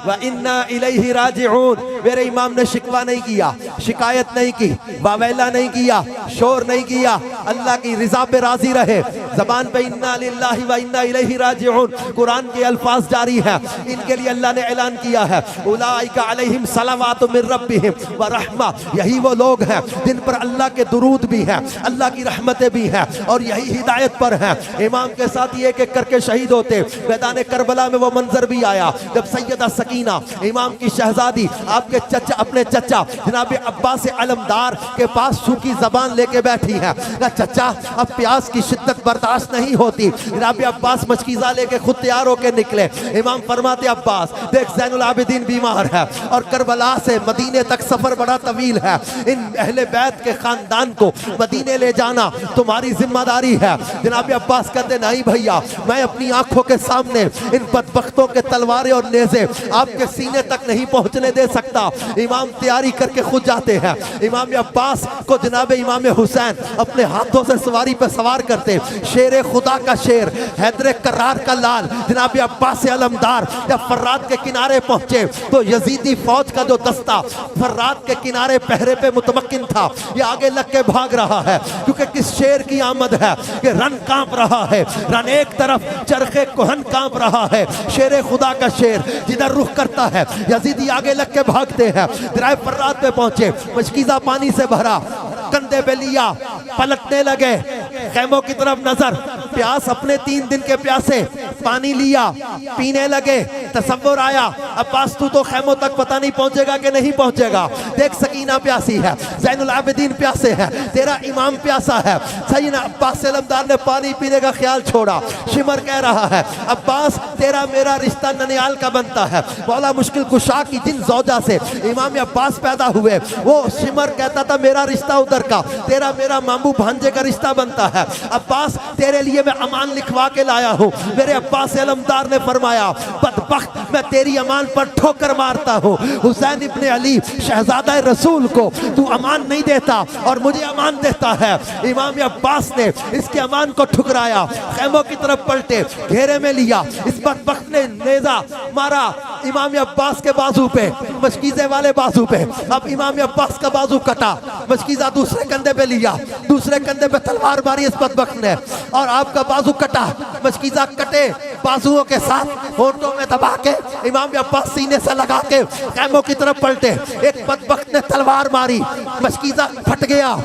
व इन्ना इलैहि राजिऊन। मेरे इमाम ने शिकवा नहीं किया, शिकायत नहीं की, वावेला नहीं किया, शोर नहीं किया, अल्लाह की रिजा पे राजी रहे। जबान पे इन्ना लिल्लाहि व इन्ना इलैहि राजिऊन कुरान के अल्फाज जारी है। इनके लिए अल्लाह ने ऐलान किया है, उलाइका अलैहिम सलावातु मिर रब्बिहिम व रहमा, यही वो लोग हैं जिन पर अल्लाह के दुरूद भी हैं, अल्लाह की रहमतें भी हैं, और यही हिदायत पर हैं। इमाम के साथ ये एक एक करके शहीद होते। मैदान करबला में वो मंजर भी आया जब सैयदा सकीना, इमाम की शहजादी, आपके चचा, अपने चचा जनाब अब्बास अलमदार के पास सूखी जबान लेके बैठी है। चचा अब प्यास की शिद्दत बर्दाश्त नहीं होती। जनाब अब्बास मचकीजा लेके खुद तैयार होके निकले। इमाम फरमाते अब्बास देख ज़ैनुल आबिदीन बीमार है और करबला से मदीने तक सफर बड़ा तवील है, इन अहले बैत के खानदान को मदीने ले जाना तुम्हारी जिम्मेदारी है। जनाब अब्बास कहते नहीं भैया, मैं अपनी आंखों के सामने इन बदबख्तों के तलवारें और नेज़े आपके सीने तक नहीं पहुंचने दे सकता। इमाम तैयारी करके खुद जाते हैं। इमाम अब्बास को जनाब इमाम हुसैन अपने हाथों से सवारी पर सवार करते। शेर खुदा का शेर, हैदर करार का लाल जनाब अब्बास अलमदार जब फर्रात के किनारे पहुंचे तो यजीदी फौज का जो दस्ता फर्रात के किनारे पहरे पे मुतमक्किन था, ये आगे लग के भाग रहा है क्योंकि किस शेर की आमद है कि रन कांप रहा है। रन एक तरफ, चरखे कोहन कांप रहा है। शेर खुदा का शेर जिधर रुख करता है यजीदी आगे लग के भागते हैं। दराए फर्रात पे पहुंचे, मशकीजा पानी से भरा, कंधे पे लिया, पलटने लगे, खैमों की तरफ नजर, प्यास अपने 3 दिन के प्यासे, पानी लिया, पीने लगे। तसव्वुर आया अब्बास तू तो खैमों तक पता नहीं पहुंचेगा कि नहीं पहुंचेगा। देख सकीना प्यासी है, ज़ैनुल आबिदीन प्यासे है, तेरा इमाम प्यासा है। सैयदना अब्बास अलमदार ने पानी पीने का ख्याल छोड़ा। शिमर कह रहा है अब्बास तेरा मेरा रिश्ता ननियाल का बनता है। मौला मुश्किल कुशा की जिन ज़ौजा से इमाम अब्बास पैदा हुए वो शिमर कहता था मेरा रिश्ता उधर का, तेरा मेरा मामू भांजे का रिश्ता बनता है। अब्बास तेरे लिए मैं अमान लिखवा के लाया हूँ। मेरे अब्बास अलमदार ने फरमाया बदबख्त मैं तेरी अमान पर ठोकर मारता हूँ। हुसैन इब्ने अली शहजादा रसूल को तू अमान नहीं देता और मुझे अमान देता है। इमाम अब्बास ने इसके अमान को ठुकराया, खैमों की तरफ पलटे, घेरे में लिया। इस बदबख्त ने नेजा मारा इमाम अब्बास के बाजू पे, मशकीज़े वाले बाजू पे। अब इमाम अब्बास का बाजू कटा, मशकीज़ा दूसरे कंधे पे लिया, दूसरे कंधे पे तलवार मारी इस बदबख्त ने और आपका बाजू कटा। मशकीज़ा कटे बाजुओं के साथ होंठों में दबा के इमाम अब्बास सीने से लगा के खैमों की तरफ पलटे। एक बदबख्त ने तलवार मारी, मशकीज़ा फट गया,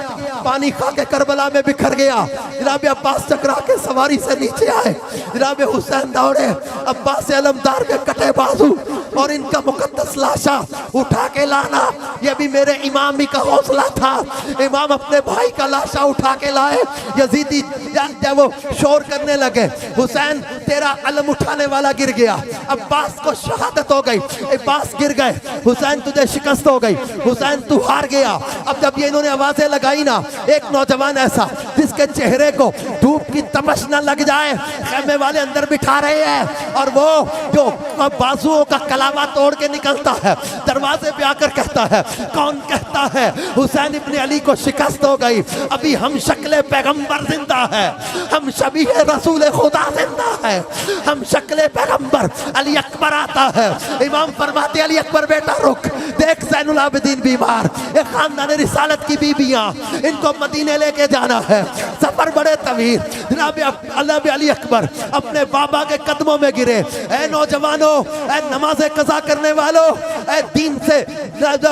पानी खा के करबला में बिखर गया। जनाब अब्बास चकरा के सवारी से नीचे आए। जनाब हुसैन दौड़े, अब्बास अलमदार के कटे बाजू और इनका मुकद्दस लाशा उठा के लाना, यह भी मेरे इमाम ही का हौसला था। इमाम अपने भाई का लाशा उठा के लाए। यजीदी जब वो शोर करने लगे हुसैन तेरा अलम उठाने वाला गिर गया, अब्बास को शहादत हो गई, अब्बास गिर गए, हुसैन तुझे शिकस्त हो गई, हुसैन तू हार गया। अब जब ये इन्होंने आवाजें लगाई ना, एक नौजवान ऐसा जिसके चेहरे को धूप की तपश न लग जाए, खैमे वाले अंदर बिठा रहे हैं और वो जो बाजुओं का कलावा तोड़ के निकलता है, दरवाजे पे आकर कहता है, कौन कहता है हुसैन इब्ने अली को शिकस्त हो गई? अभी हम शक्ल पैगंबर जिंदा है, हम शबीह रसूल खुदा जिंदा है, हम शक्ल पैगंबर। अली अकबर आता है, इमाम फरमाते अली अकबर बेटा रुक, ज़ैनुल आबिदीन बीमार, एक खानदान रिसालत की बीबियां, इनको मदीने लेके जाना है। सफर बड़े तवील। जनाब अली अकबर अपने बाबा के कदमों में गिरे। ऐ नौजवानों, ऐ नमाज़े कज़ा करने वालों, ऐ दीन से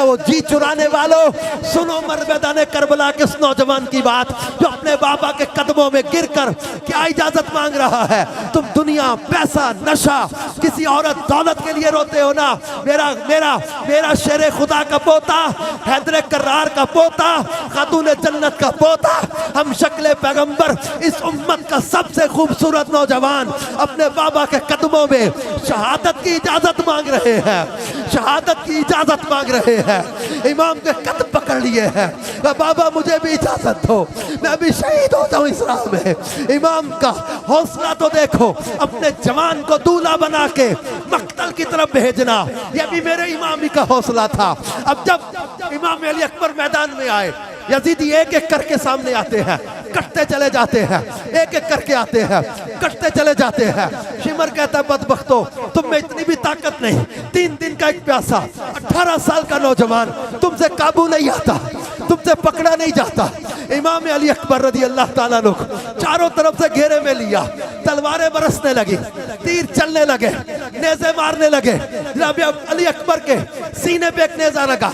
वो जी चुराने वालों, सुनो मैदान करबला के उस नौजवान की बात जो अपने बाबा के कदमों में गिरकर क्या इजाजत मांग रहा है। तुम दुनिया, पैसा, नशा, किसी औरत, दौलत के लिए रोते हो ना। मेरा मेरा मेरा शेरे खुदा का पोता, हैदर करार का पोता, खातून जन्नत का पोता, हम शक्ल पैगंबर, इस उम्मत का सबसे खूबसूरत नौजवान अपने बाबा के कदमों में शहादत की इजाजत मांग रहे हैं, शहादत की इजाजत मांग रहे हैं। इमाम के कदम पकड़ लिए हैं, बाबा मुझे भी इजाजत दो, मैं भी शहीद हो जाऊं इस राह में। इमाम का हौसला तो देखो, अपने जवान को दूल्हा बना के मक्तल की तरफ भेजना, यह भी मेरे इमामी का हौसला था। अब जब इमाम अली अकबर मैदान में आए, यजीदी एक एक करके सामने आते हैं, कटते चले जाते हैं, एक एक करके आते हैं, कटते चले जाते हैं। शिमर कहता है बदबख्तो, तुम में इतनी भी ताकत नहीं, 3 दिन का एक प्यासा, 18 साल का नौजवान, तुमसे काबू नहीं आता, तुमसे पकड़ा नहीं जाता। इमाम अली अकबर रज़ी अल्लाह ताला अन्हु चारों तरफ से घेरे में लिया, तलवारें बरसने लगी, तीर चलने लगे, नेज़े मारने लगे। जनाब अली अकबर के सीने पे एक नेज़ा लगा,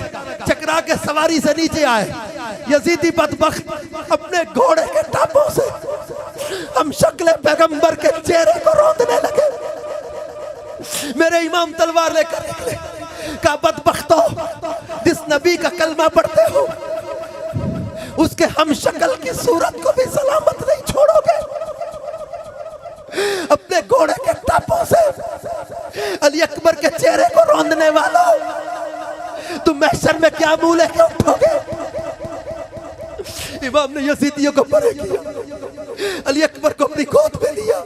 चकरा के सवारी से नीचे आए। यजीदी बदबख्त अपने घोड़े के टापों से हम शक्ल पैगंबर के चेहरे को रौंदने लगे। मेरे इमाम तलवार लेकर निकले, कहा बदबख्तों, जिस नबी का कलमा पढ़ते हो उसके हम शक्ल की सूरत को भी सलामत नहीं छोड़ोगे। अपने घोड़े के टापों से अली अकबर के चेहरे को रौंदने वालों, तुम महशर में क्या मुंह लेके उठोगे। इमाम ने यजीदियों को परे किया, अली अकबर को अपनी गोद में लिया,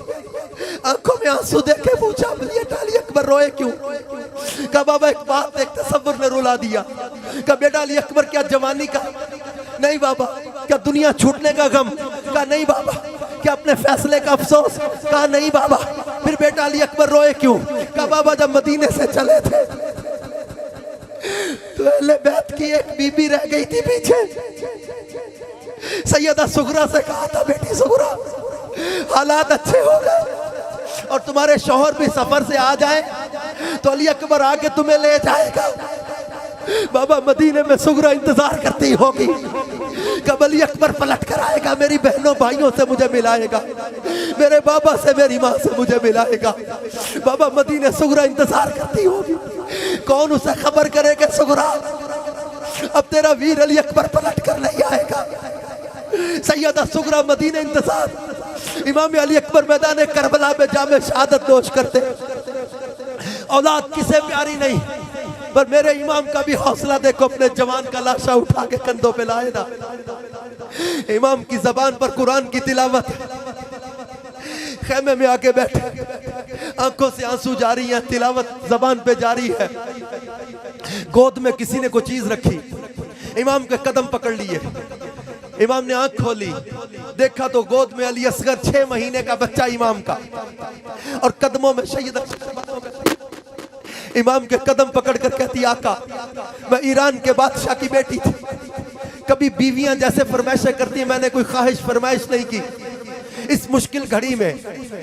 आंखों में आंसू देखे पूछा अली अकबर रोए क्यों। कहा बाबा एक बात, एक तसव्वुर ने रुला दिया। कहा बेटा अली अकबर क्या जवानी का, नहीं बाबा। क्या दुनिया छूटने का गम, कहा नहीं बाबा। क्या अपने फैसले का अफसोस, कहा नहीं बाबा। फिर बेटा अली अकबर रोए क्यों, कहा बाबा जब मदीने से चले थे तो अहले बैत की एक बीबी रह गई थी पीछे। सैयदा सुगरा से कहा था बेटी सुगरा हालात अच्छे हो गए और तुम्हारे शौहर भी सफर से आ जाए तो अली अकबर आके तुम्हें ले जाएगा। बाबा मदीने में सुगरा इंतजार करती होगी, कब अली अकबर पलट कर आएगा, मेरी बहनों भाइयों से मुझे मिलाएगा, मेरे बाबा से मेरी माँ से मुझे मिलाएगा। बाबा मदीने सुगरा इंतजार करती होगी, कौन उसे खबर करेगा सुगरा अब तेरा वीर अली अकबर पलट कर नहीं आएगा। सैयदा सुगरा मदीने इंतजार। इमाम अली अकबर मैदान करबला में जामे शहादत नोश करते। औलाद किसे प्यारी नहीं, पर मेरे इमाम का भी हौसला देखो, अपने जवान का लाशा उठा के कंधों पे लाए ना। इमाम की जबान पर कुरान की तिलावत, खेमे में आके बैठे, आंखों से आंसू जारी है, तिलावत जबान पे जारी है। गोद में किसी ने कोई चीज रखी, इमाम के कदम पकड़ लिए। इमाम ने आंख खोली, देखा तो गोद में अली असगर 6 महीने का बच्चा इमाम का, और कदमों में शहीद। इमाम के कदम पकड़कर कहती आका मैं ईरान के बादशाह की बेटी थी, कभी बीवियां जैसे फरमाइशें करती, मैंने कोई ख्वाहिश फरमाइश नहीं की। इस मुश्किल घड़ी में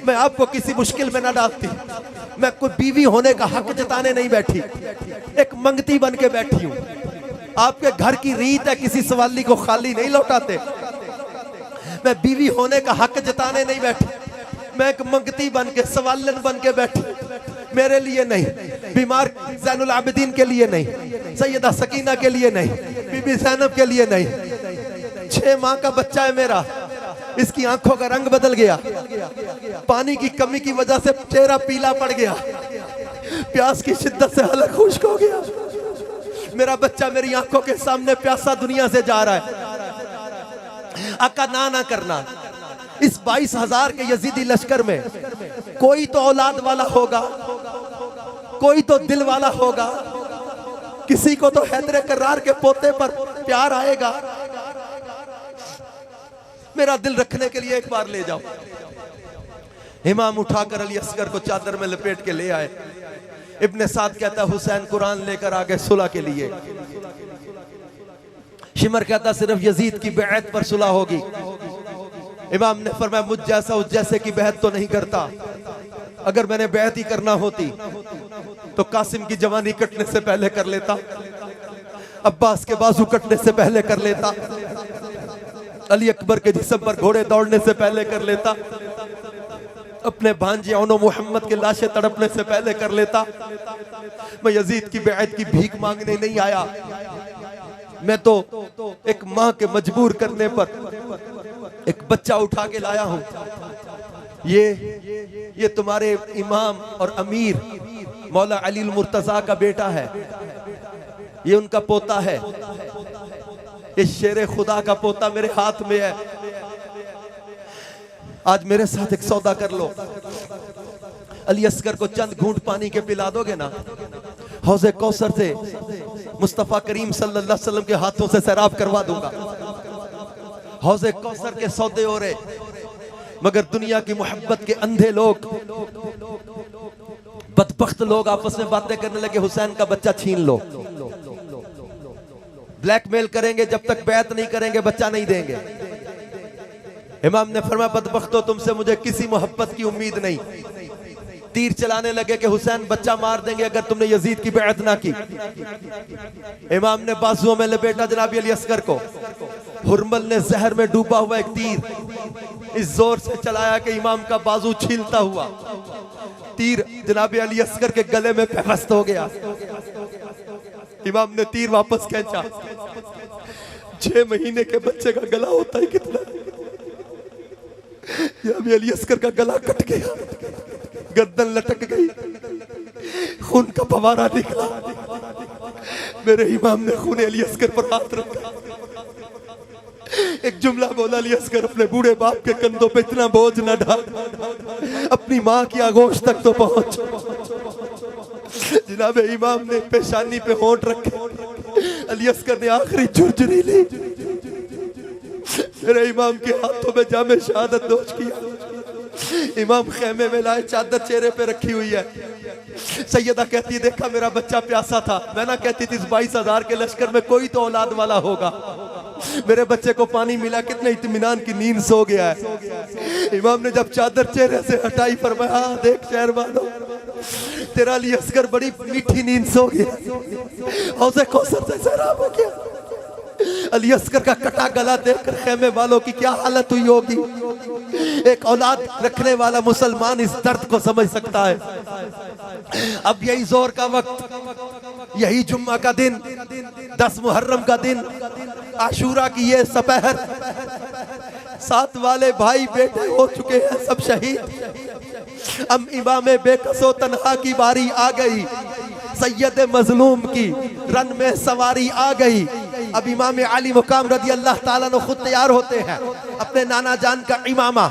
मैं आपको किसी मुश्किल में ना डालती, मैं कोई बीवी होने का हक जताने नहीं बैठी, एक मंगती बन के बैठी हूं। आपके घर की रीत है किसी सवाली को खाली नहीं लौटाते, मैं बीवी होने का हक जताने नहीं बैठी, मैं एक मंगती बन के सवालन बन के बैठी। मेरे लिए नहीं, बीमार ज़ैनुल आबिदीन के लिए नहीं, सैयदा सकीना के लिए नहीं, बीबी ज़ैनब के लिए नहीं, 6 माह का बच्चा है मेरा, इसकी आंखों का रंग बदल गया, पानी की कमी की वजह से चेहरा पीला पड़ गया, प्यास की शिद्दत से हलक खुश्क हो गया, मेरा बच्चा मेरी आंखों के सामने प्यासा दुनिया से जा रहा है। आका ना करना, इस 22,000 के यजीदी लश्कर में कोई तो औलाद वाला होगा, कोई तो दिल वाला होगा, किसी को तो हैदर करार के पोते पर प्यार आएगा। मेरा दिल रखने के लिए एक बार ले जाओ। इमाम उठाकर अली असगर को चादर में लपेट के ले आए। इब्ने साद कहता हुसैन कुरान लेकर आ गए सुलह के लिए। शिमर कहता सिर्फ यजीद की बैत पर सुलह होगी। इमाम ने फरमाया मुझ जैसा उस जैसे की बेहद तो नहीं करता, अगर मैंने बेहद ही करना होती तो कासिम की जवानी कटने से पहले कर लेता, अब्बास के बाजू कटने से पहले कर लेता, अली अकबर के जिस्म पर घोड़े दौड़ने से पहले कर लेता, अपने भांजे औनो मोहम्मद के लाशें तड़पने से पहले कर लेता। मैं यजीद की बेअत की भीख मांगने नहीं आया, मैं तो एक मां के मजबूर करने पर एक बच्चा उठा के लाया हूं। ये तुम्हारे इमाम और अमीर मौला अली मुर्तजा का बेटा है, ये उनका पोता है, ये शेरे खुदा का पोता मेरे हाथ में है। आज मेरे साथ एक सौदा कर लो, अली असगर को चंद घूंट पानी के पिला दोगे ना, हौज़े कौसर से मुस्तफ़ा करीम सल्लल्लाहु अलैहि वसल्लम के हाथों से सैराब करवा दूंगा। हौज़े कौसर के सौदे हो रहे, मगर दुनिया की मोहब्बत के अंधे लोग, बदबख्त लोग आपस में बातें करने लगे, हुसैन का बच्चा छीन लो। ब्लैकमेल करेंगे, जब तक बैत नहीं करेंगे बच्चा नहीं देंगे। इमाम ने फरमाया बदबख्तो, तुमसे मुझे किसी मोहब्बत की उम्मीद नहीं। तीर चलाने लगे कि हुसैन बच्चा मार देंगे अगर तुमने यजीद की बैत ना की। इमाम ने बाजुओं में लपेटा जनाब अली असगर को, हुरमल ने जहर में डूबा हुआ एक तीर इस जोर से चलाया कि इमाम का बाजू छीलता हुआ तीर जनाब अली असगर के गले में फंस्त हो गया। इमाम ने तीर वापस खींचा। 6 महीने के बच्चे का गला होता है कितना, जनाब अली असगर का गला कट गया, गर्दन लटक गई, खून का फवारा निकला। मेरे इमाम ने खून अली असगर पर हाथ रखा, एक जुमला बोला, अली असगर अपने बूढ़े बाप के कंधों पे इतना बोझ न डाल, अपनी माँ की आगोश तक तो पहुंच। जनाब इमाम ने पेशानी पे होंठ रखे, अली असगर ने आखिरी झुरझुरी ली, मेरे इमाम के हाथों में जामे शहादत नोश किया। इमाम खेमे में लाए, चादर चेहरे पे रखी हुई है। सैयदा कहती है देखा मेरा बच्चा प्यासा था, मैं ना कहती थी इस 22,000 के लश्कर में कोई तो औलाद वाला होगा। मेरे बच्चे को पानी मिला, कितने इत्मीनान की नींद सो गया है। इमाम ने जब चादर चेहरे से हटाई फरमाया हाँ देख शहरबानो, तेरा अली असगर बड़ी मीठी नींद सो गया। हौज़े कौसर से सैराब हो गया। अली असगर का कटा गला देखकर खेमे वालों की क्या हालत हुई होगी। एक औलाद रखने वाला मुसलमान इस दर्द को समझ सकता है। अब यही जोर का वक्त, यही जुम्मा का दिन, 10 मुहर्रम का दिन, आशूरा की ये सपहर, 7 वाले भाई बेटे हो चुके हैं सब शहीद। अब इमाम बेकसो तन्हा की बारी आ गई, सैयद मजलूम की रन में सवारी आ गई। अब इमाम अली मुकाम रदी अल्लाह ताला ने खुद तैयार होते हैं, अपने नाना जान का इमामा,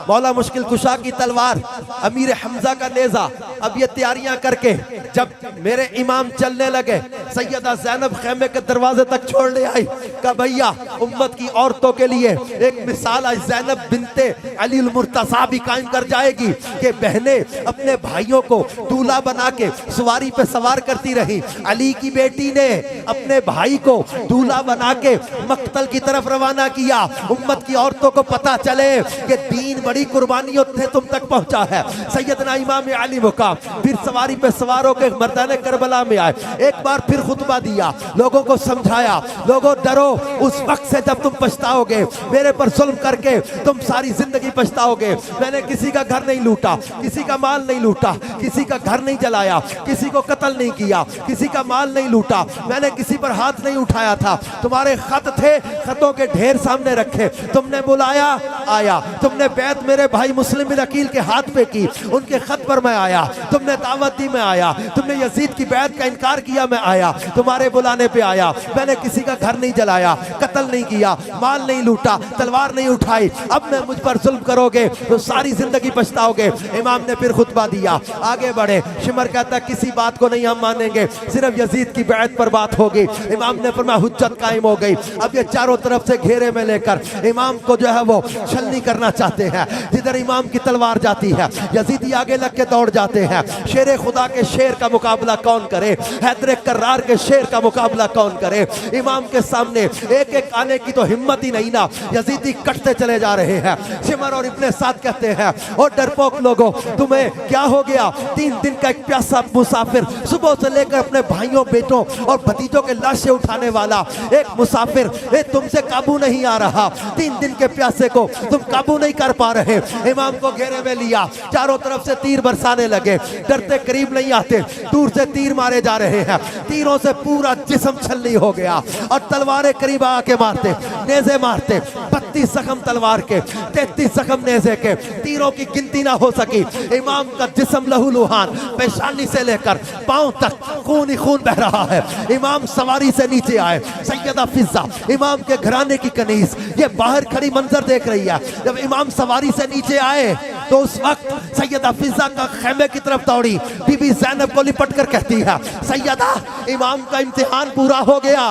मौला मुश्किल कुशा की तलवार, अमीर हमजा का नेजा। अब ये तैयारियां करके जब मेरे इमाम चलने लगे, सैयदा ज़ैनब खेमे के दरवाजे तक छोड़ने आई, कहा भैया उम्मत की औरतों के लिए एक मिसाल आज ज़ैनब बिनते अली मुर्तज़ा भी कायम कर जाएगी कि बहनें अपने भाइयों को दूल्हा बना के सवारी पे सवार करती रही। अली की बेटी ने अपने भाई को दूल्हा बना के मक्तल की तरफ रवाना किया। उम्मत की औरतों को पता चले कि दीन बड़ी कुर्बानियों से तुम तक पहुंचा है। सैयदना इमाम अली मुकाम फिर सवारी पे सवार होकर मर्दाने करबला में आए, एक बार फिर खुतबा दिया, लोगों को समझाया, लोगों डरो उस वक्त से जब तुम पछताओगे, मेरे पर जुल्म करके तुम सारी जिंदगी पछताओगे। मैंने किसी का घर नहीं लूटा, किसी का माल नहीं लूटा, किसी का घर नहीं जलाया, किसी को कत्ल नहीं किया, किसी का माल नहीं लूटा, मैंने किसी पर हाथ नहीं उठाया था। तुम्हारे खत थे, खतों के ढेर सामने रखे, तुमने बुलाया आया, तुमने बैत मेरे भाई मुस्लिम बिन अकील के हाथ पे की, उनके खत पर मैं आया, तुमने दावत दी मैं आया, तुमने यजीद की बैत का इनकार किया मैं आया, तुम्हारे बुलाने पे आया। मैंने किसी का घर नहीं जलाया, कत्ल नहीं किया, माल नहीं लूटा, तलवार नहीं उठाई। अब मैं मुझ पर जुल्म करोगे तो सारी जिंदगी पछताओगे। इमाम ने फिर खुतबा दिया, आगे बढ़े। शिमर कहता किसी बात को नहीं हम मानेंगे, सिर्फ यजीद की बैत पर बात होगी। इमाम ने फरमाया हुज्जत कायम हो गई। अब ये चारों तरफ से घेरे में लेकर इमाम को जो है वो छलनी करना चाहते हैं। जिधर इमाम की तलवार जाती है यजीदी आगे लग के दौड़ जाते हैं, शेर खुदा के शेर का मुकाबला कौन करे, हैदर कर्रार के शेर का मुकाबला कौन करे। इमाम के सामने एक एक आने की तो हिम्मत ही नहीं ना, यजीदी कटते चले जा रहे हैं। शिमर और इब्ने साद कहते हैं, और डरपोक लोगों तुम्हें क्या हो गया, 3 दिन का एक प्यासा मुसाफिर, सुबह से लेकर अपने भाइयों बेटों और भतीजों के लाशें उठाने वाला एक मुसाफिर, तुमसे काबू नहीं आ रहा, 3 दिन के प्यासे को तुम काबू नहीं कर पा रहे। इमाम को घेरे में लिया, चारों तरफ से तीर बरसाने लगे, डरते करीब नहीं आते, दूर से तीर मारे जा रहे हैं, तीरों से पूरा जिस्म छलनी हो गया और तलवारें करीब आके मारते, नेज़े मारते, 32 जख्म तलवार के, 33 जख्म नेज़े के, तीरों की गिनती ना हो सकी। इमाम का जिस्म लहूलुहान, पेशानी से लेकर पांव तक खून ही खून बह रहा है। इमाम सवारी से नीचे आए, सैयदा फिजा इमाम के घराने की कनीज ये बाहर खड़ी मंजर देख रही है। जब इमाम सवारी से नीचे आए तो उस वक्त सैयदा फिजा का खैमे की तरफ दौड़ी, बीबी ज़ैनब को लिपट कर कहती है, सैयदा इमाम का इम्तिहान पूरा हो गया,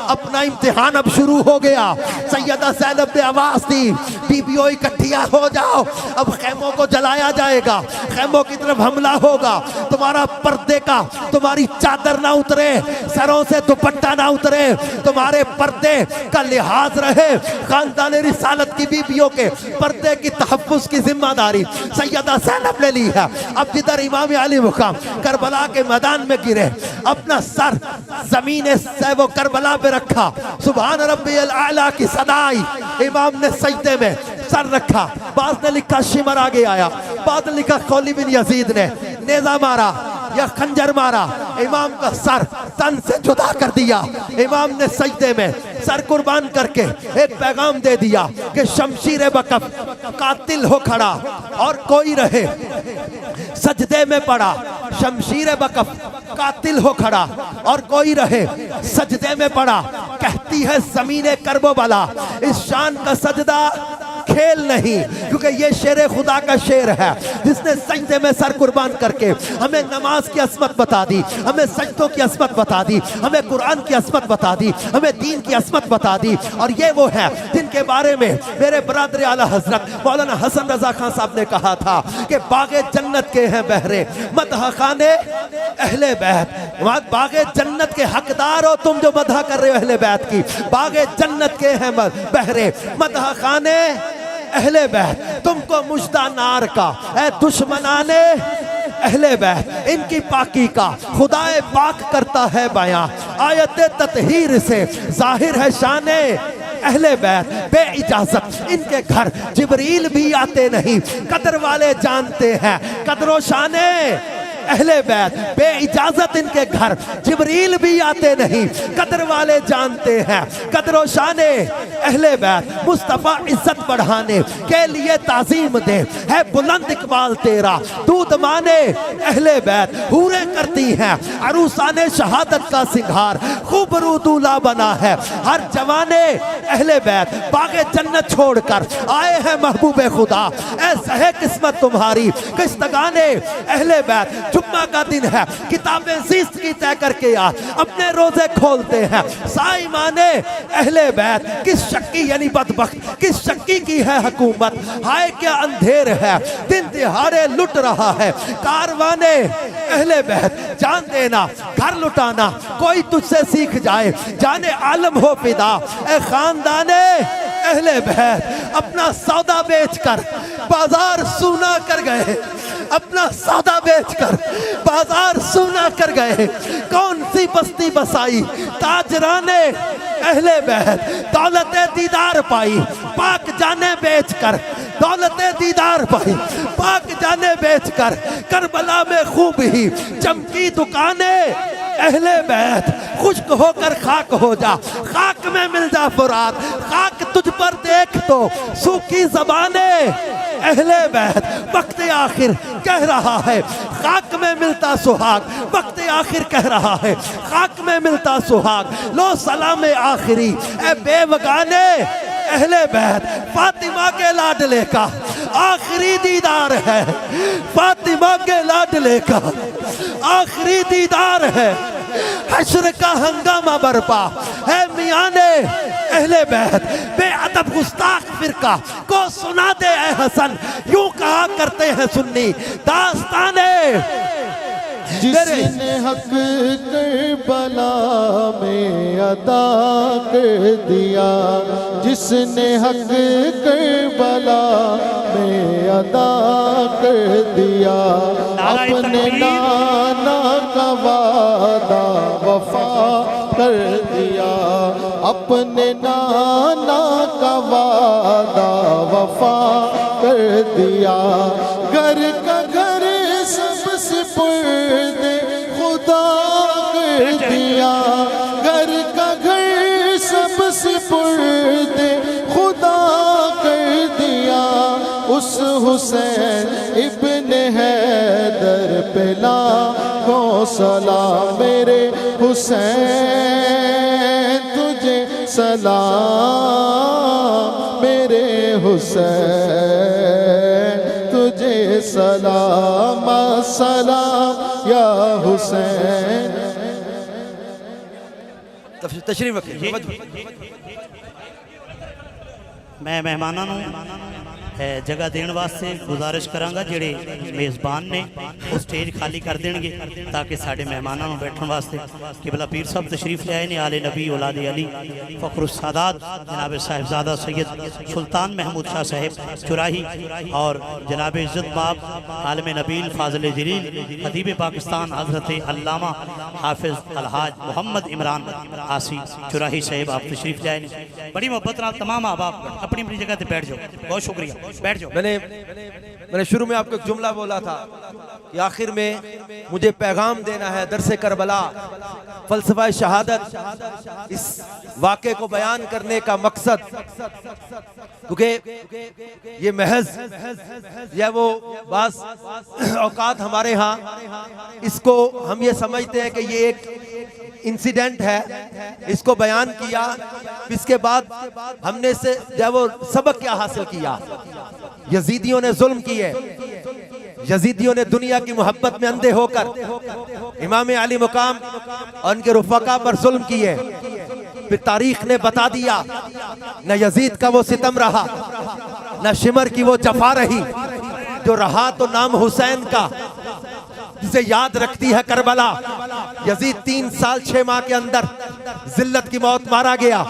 अपना इम्तिहान अब शुरू हो गया। सैयदा ज़ैनब ने आवाज दी, बीबियों इकट्ठिया हो जाओ, अब खैमों को जलाया जाएगा, खैमों की तरफ हमला होगा, तुम्हारा पर्दे का, तुम्हारी चादर ना उतरे, सरों से दुपट्टा ना उतरे, तुम्हारे पर्दे का लिहाज रहे। खानदान रिसालत की बीबियों के पर्दे की तहफ़्फ़ुज़ की जिम्मेदारी सैयदा ज़ैनब ने ली है। अब जिधर इमाम अली मुकाम करबला के मैदान में गिरे, अपना सर जमीन से वो करबला पे रखा, सुभान रब्बियल आला की सदाई, इमाम ने सजदे में सर रखा। बाज़ ने लिखा शिमर आगे आया, बाद ने लिखा खौली बिन यजीद ने नेज़ा मारा या खंजर मारा, इमाम का सर तन से जुदा कर दिया। इमाम ने सजदे में सर कुर्बान करके एक पैगाम दे दिया कि शमशीर बकफ कातिल हो खड़ा और कोई रहे, सजदे में पड़ा, शमशीर बकफ कातिल हो खड़ा और कोई रहे, सजदे में पड़ा। कहती है ज़मीने करबला, इस शान का सजदा खेल नहीं, क्योंकि ये शेर खुदा का शेर है जिसने सजदे में सर कुर्बान करके हमें नमाज की असमत बता दी, हमें सजदों की असमत बता दी, हमें कुरान की असमत बता दी, हमें दीन की असमत बता दी। और ये वो है जिनके बारे में मेरे बरादर आला हजरत मौलाना हसन रजा खान साहब ने कहा था कि बागे जन्नत के हैं बहरे मदह खाने अहले बैत, बागे जन्नत के हकदार हो तुम जो मदह कर रहे हो अहले बैत की, बागे जन्नत के हैं बहरे मदह खाने अहले बैत, तुमको मुश्ता नार का ऐ दुश्मनाने अहले बैत, इनकी पाकी का खुदाए पाक करता है बयां, आयत ततहीर से जाहिर है शाने अहले बैत, बे इजाजत इनके घर जिब्रील भी आते नहीं, कदर वाले जानते हैं कदरो शाने अहले बैत, बे इजाजत इनके घर जिब्रील भी आते नहीं, कदर वाले जानते हैं कदरो शाने अहले बैत। मुस्तफ़ा इज्जत बढ़ाने के लिए ताज़ीम दे, है बुलंद इकबाल तेरा दूध माने अहले बैत, हूरे करती हैं अरूसाने शहादत का सिंगार, खूबरू दूल्हा बना है हर जवाने अहले बैत, बागे जन्नत छोड़कर आए हैं महबूबे खुदा, ऐसा है किस्मत तुम्हारी किस्तगाने अहले बैत। जुम्मा का दिन है, किताबें ज़ीस्त की तय करके आ, अपने रोजे खोलते हैं साइमाने अहले बैत, किस शक्की यानी बदबख्त किस शक्की की है हुकूमत, हाय क्या अंधेर है दिन दिहाड़े लुट रहा है कारवाने अहले बैत, जान देना घर लुटाना कोई तुझसे सीख जाए, जाने आलम हो फिदा ए खानदाने अहले बैत। अपना सौदा बेचकर बाजार सूना कर गए, अपना सौदा बेचकर बाजार सूना कर गए, कौन सी बस्ती बसाई ताजराने अहले बैत, दौलते दीदार पाई पाक जाने बेचकर, दौलते दीदार पाई पाक जाने बेचकर, करबला में खूब ही चमकी दुकानें अहले बैत, खुश्क होकर खाक हो जा, खाक में मिल जा फुरात, खाक तुझ पर देख तो सूखी ज़बाने अहले बैत। वक्त आखिर कह रहा है खाक में मिलता सुहाग, वक्त आखिर कह रहा है खाक में मिलता सुहाग, लो सलाम आखिरी ए बेवगाने अहले बैत, फातिमा के लाडले का आखिरी दीदार है, फातिमा के लाडले का आखिरी दीदार है, हश्र का हंगामा बरपा है मियाने अहले बैत बेअदब गुस्ताख फिरका को सुना दे ऐ हसन, यूं कहा करते हैं सुन्नी दास्ताने। जिसने हक करबला में अदा कर दिया, जिसने हक करबला में अदा कर दिया, अपने नाना का वादा वफा कर दिया, अपने नाना का वादा वफा कर दिया। घर का घर सबसे पुर्दे खुदा कर दिया, घर का घर सबसे पुर्दे खुदा कर दिया। उस हुसैन इब्ने हैदर पे लाखों सलाम, मेरे हुसैन तुझे सलाम, मेरे हुसैन तुझे सलाम, सलाम या हुसैन। तशरीफ रखिए। मैं मेहमानों जगह देने वास्ते गुजारिश करांगा जेड़े मेज़बान ने वो स्टेज खाली कर देंगे ताकि साढ़े मेहमानों बैठने वास्ते किबला पीर साहब तशरीफ ले आए ने, आले नबी औलाद अली फ़खरुस सादात जनाब साहिबजादा सैयद सुल्तान महमूद शाह साहिब चुराही और जनाब इज़्ज़त बाब आलम नबील फ़ाज़िल जलील खतीब पाकिस्तान हज़रत अल्लामा हाफिज़ अलहाज मोहम्मद इमरान आसी चुराही साहिब आप तशरीफ ले आए ने। बड़ी मोहब्बत नाल तमाम अहबाब अपनी अपनी जगह पर बैठ जाओ। बहुत शुक्रिया, बैठ जाओ। मैंने शुरू में आपको एक जुमला बोला था कि आखिर में मुझे पैगाम देना है दरसे करबला, फलसफा शहादत, इस वाक़े को बयान करने का मकसद, क्योंकि ये महज यह वो बास औकात हमारे यहाँ इसको हम ये समझते हैं कि ये एक इंसिडेंट है, इसको बयान किया, इसके बाद हमने से जब वो सबक क्या हासिल किया। यजीदियों ने जुल्म किए, यजीदियों ने दुनिया की मोहब्बत में अंधे होकर इमाम अली मुकाम और उनके रुफका पर जुल्म किए। फिर तारीख ने बता दिया न यजीद का वो सितम रहा, न शिमर की वो जफा रही, जो रहा तो नाम हुसैन का, जिसे याद रखती है करबला। यजीद 3 साल 6 माह के अंदर जिल्लत की मौत मारा गया,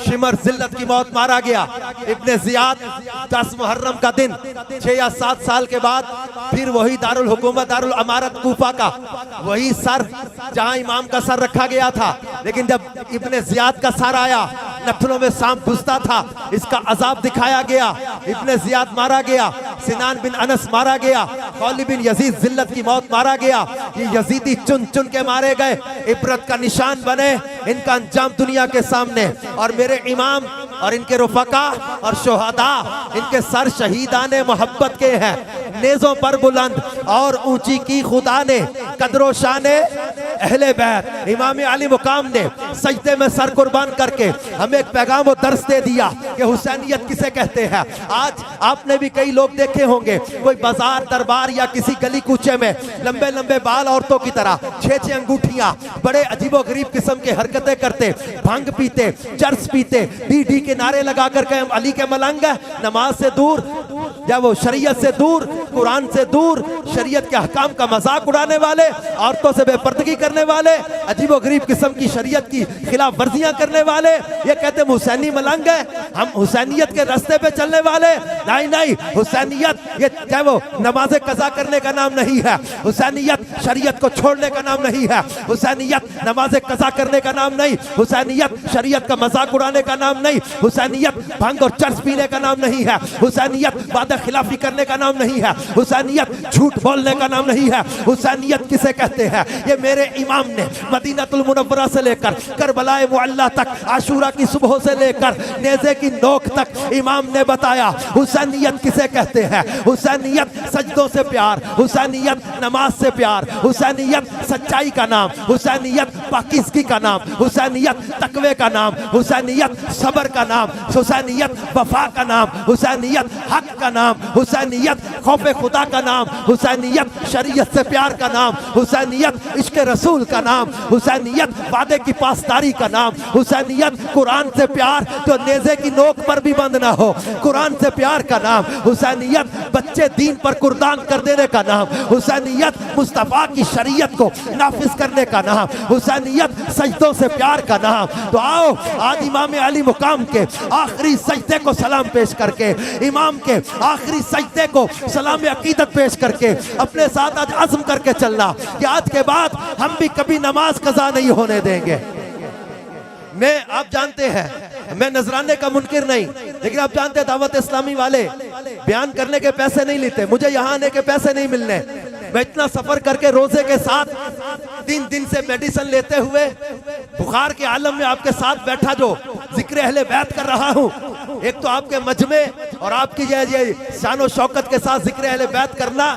शिमर जिल्लत की मौत मारा गया। इब्ने जियाद 10 मुहर्रम का दिन 6 या 7 साल के बाद फिर वही दारुल हुकूमत दारुल अमारत कूफा का वही सर जहां इमाम का सर रखा गया था, लेकिन जब इब्ने जियाद का सर आया नफलों में सांप घुसता था, इसका अजाब दिखाया गया। इब्ने जियाद मारा गया, सिनान बिन अनस मारा गया, खौली बिन यजीद जिल्लत की मौत मारा गया। ये यजीदी चुन चुन के मारे गए, इबरत का निशान बने, इनका अंजाम दुनिया के सामने। और मेरे इमाम और इनके रुफका और शोहदा, इनके सर शहीदाने मोहब्बत के हैं, नेज़ों पर बुलंद और ऊंची की खुदा ने कदरो शाने अहले बैत। इमाम अली मुकाम ने सजदे में सर कुर्बान करके हमें एक पैगाम और दर्स दे दिया कि हुसैनियत किसे कहते हैं। आज आपने भी कई लोग देखे होंगे, कोई बाजार दरबार या किसी गली कूचे में लंबे लंबे बाल औरतों की तरह 6-6 अंगूठियां, बड़े अजीबो गरीब किस्म के हरकतें करते, भांग पीते, चर्च पीते, डी के नारे लगा कर के हम अली के मलंग है, नमाज से दूर या वो शरीयत से दूर, कुरान से दूर, शरीयत के हकाम का मजाक उड़ाने वाले, औरतों से बेपर्दगी करने वाले, अजीबो गरीब किस्म की शरीयत की खिलाफ वर्जियां करने वाले, ये कहते हैं हुसैनी मलंग है, हम हुसैनियत के रास्ते पे चलने वाले। नहीं नहीं, हुसैनियत ये चाहे वो नमाज कज़ा करने का नाम नहीं है, हुसैनियत शरीयत को छोड़ने का नाम नहीं है, हुसैनियत नमाज कज़ा करने का नाम नहीं, हुसैनियत शरीयत का मजाक उड़ाने का नाम नहीं, हुसैनियत भांग और चर्च पीने का नाम नहीं है, हुसैनियत वादा खिलाफी करने का नाम नहीं है, हुसैनियत झूठ बोलने का नाम नहीं है। हुसैनियत किसे कहते हैं? ये मेरे इमाम ने मदीनातुल मुनव्वरा से लेकर करबलाए मुअल्ला तक, आशूरा की सुबह से लेकर नेज़े की नोक तक इमाम ने बताया हुसैनियत किसे कहते हैं। हुसैनियत सजदों से प्यार, हुसैनियत नमाज से प्यार, हुसैनियत सच्चाई का नाम, हुसैनियत पाकीज़गी का नाम, हुसैनियत तकवे का नाम, हुसैनियत सब्र का नाम, हुसैनियत वफा का नाम, हुसैनियत हक का नाम, हुसैनियत खौफ खुदा का नाम, हुसैनियत शरीयत से प्यार का नाम, हुसैनियत इश्क रसूल का नाम, हुसैनियत वादे की पासदारी का नाम, हुसैनियत कुरान से प्यार जो नेज़े की नोक पर भी बंद ना हो, कुरान से प्यार का नाम, हुसैनियत बच्चे दीन पर कुर्बान कर देने का नाम, हुसैनियत मुस्तफ़ा की शरीयत को नाफिज करने का नाम, हुसैनियत सजदों से प्यार का नाम। तो आओ आज इमाम अली मुकाम के आखिरी सजदे को सलाम पेश करके, इमाम के आखिरी सजदे को सलाम अकीदत पेश करके अपने साथ आज अज़्म करके चलना कि आज के बाद हम भी कभी नमाज कज़ा नहीं होने देंगे। मैं आप जानते हैं मैं नजराने का मुनकिर नहीं, लेकिन आप जानते हैं दावत इस्लामी वाले बयान करने के पैसे नहीं लेते, मुझे यहाँ आने के पैसे नहीं मिलने। मैं इतना सफर करके रोजे के साथ 3 दिन से मेडिसिन लेते हुए बुखार के आलम में आपके साथ बैठा जो जिक्र अहले बैत कर रहा हूँ, एक तो आपके मजमे और आपकी ये शान शौकत के साथ जिक्र अहले बैत करना,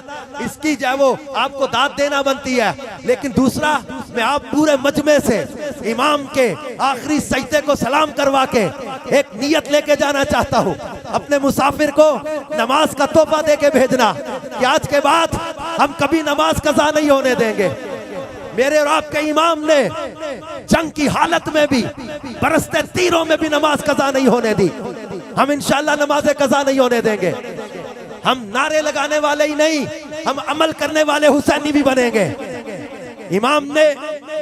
इसकी जो वो आपको दाद देना बनती है। लेकिन दूसरा, मैं आप पूरे मजमे से इमाम के आखिरी सजदे को सलाम करवा के एक नियत लेके जाना चाहता हूँ, अपने मुसाफिर को नमाज का तोहफा दे के भेजना कि आज के बाद हम कभी नमाज कज़ा नहीं होने देंगे। मेरे और आपके इमाम ने जंग की हालत में भी, बरसते तीरों में भी नमाज कज़ा नहीं होने दी। हम इंशाअल्लाह नमाज कज़ा नहीं होने देंगे। हम नारे लगाने वाले ही नहीं, हम अमल करने वाले हुसैनी भी बनेंगे। इमाम ने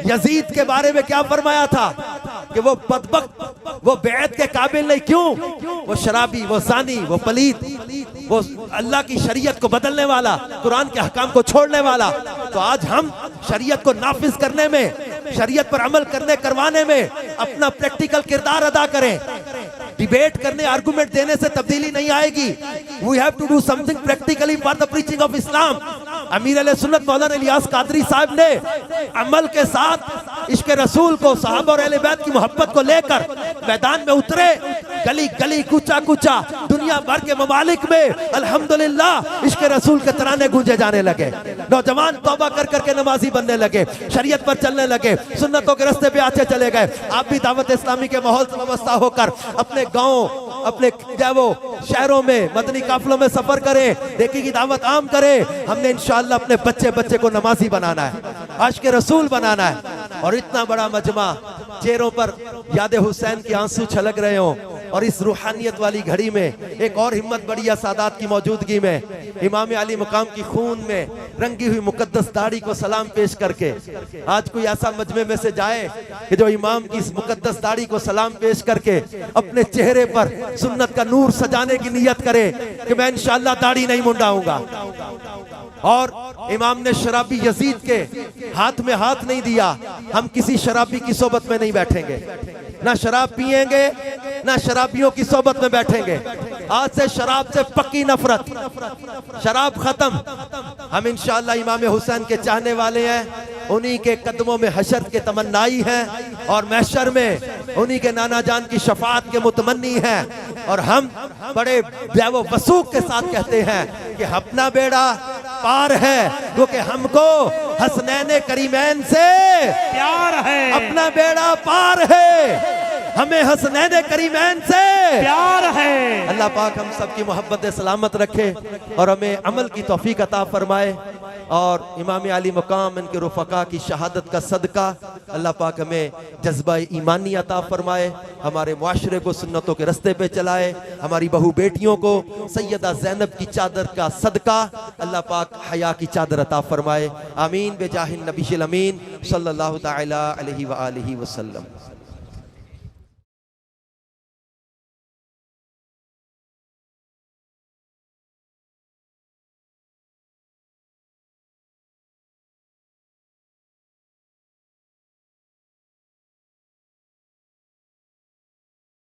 यजीद के बारे में क्या फरमाया था कि वो बदबख्त, वो बैत के काबिल नहीं। क्यों? वो शराबी, वो ज़ानी, वो पलीद, वो अल्लाह की शरीयत को बदलने वाला, कुरान के हकाम को छोड़ने वाला। तो आज हम शरीयत को नाफिज करने में, शरीयत पर अमल करने करवाने में अपना प्रैक्टिकल किरदार अदा करें। डिबेट करने, आर्गुमेंट देने से तब्दीली नहीं आएगी। We have to do something practically for the preaching of Islam. अमीर अहले सुन्नत मौलाना इलियास कादरी साहब ने अमल के साथ इश्क रसूल को, साहब और अहले बैत की मोहब्बत को लेकर मैदान में उतरे। गली गली, कूचा कूचा, दुनिया भर के ममालिक में अल्हम्दुलिल्लाह इश्क रसूल के तराने गूंजे जाने लगे। नौजवान तौबा कर करके नमाजी बनने लगे, शरीयत पर चलने लगे, सुन्नतों के रास्ते पे आते चले गए। आप भी दावत इस्लामी के माहौल से वाबस्ता होकर अपने गाँव, अपने वो शहरों में मदनी काफिलों में सफर करें, देखी की दावत आम करें। हमने इंशाअल्लाह अपने बच्चे बच्चे को नमाजी बनाना है, आशिक़ रसूल बनाना है। और इतना बड़ा मजमा, चेहरों पर याद हुसैन के आंसू छलक रहे हों, और इस रूहानियत वाली घड़ी में एक और हिम्मत बड़ी सादात की मौजूदगी में इमाम अली मुकाम की खून में रंगी हुई मुकद्दस दाढ़ी को सलाम पेश करके आज कोई ऐसा मजमे में से जाए कि जो इमाम की इस मुकद्दस दाढ़ी को सलाम पेश करके अपने चेहरे पर सुन्नत का नूर सजाने की नियत करे कि मैं इंशाअल्लाह दाढ़ी नहीं मुंडाऊंगा। और इमाम ने शराबी यजीद के हाथ में हाथ नहीं दिया। हम किसी शराबी की सोबत में नहीं बैठेंगे, ना शराब पिएंगे, ना शराबियों की सोबत में बैठेंगे। आज से शराब से पक्की नफरत, शराब खत्म। हम इंशाअल्लाह इमाम हुसैन के चाहने वाले हैं, उन्हीं के कदमों में हशर के तमन्नाई हैं और महशर में उन्हीं के नाना जान की शफाअत के मुतमन्नी हैं। और हम बड़े वसूख के साथ कहते हैं कि अपना बेड़ा पार है, क्योंकि हमको हसनैन करीमैन से प्यार है। अपना बेड़ा पार है, हमें हसनैन करीमैन से प्यार है। अल्लाह पाक हम सब की मोहब्बत सलामत रखे और हमें अमल की तौफीक अता फरमाए। और इमाम अली मुकाम, इनके रुफ़क़ा की शहादत का सदका अल्लाह पाक हमें जज्बा ईमानी अता फरमाए, हमारे मुआशरे को सुन्नतों के रास्ते पे चलाए, हमारी बहू बेटियों को सैयदा ज़ैनब की चादर का सदका अल्लाह पाक हया की चादर अता फरमाए। आमीन बेजाहिन नबीशिल अमीन सल्लल्लाहु तआला अलैहि व आलिहि वसल्लम।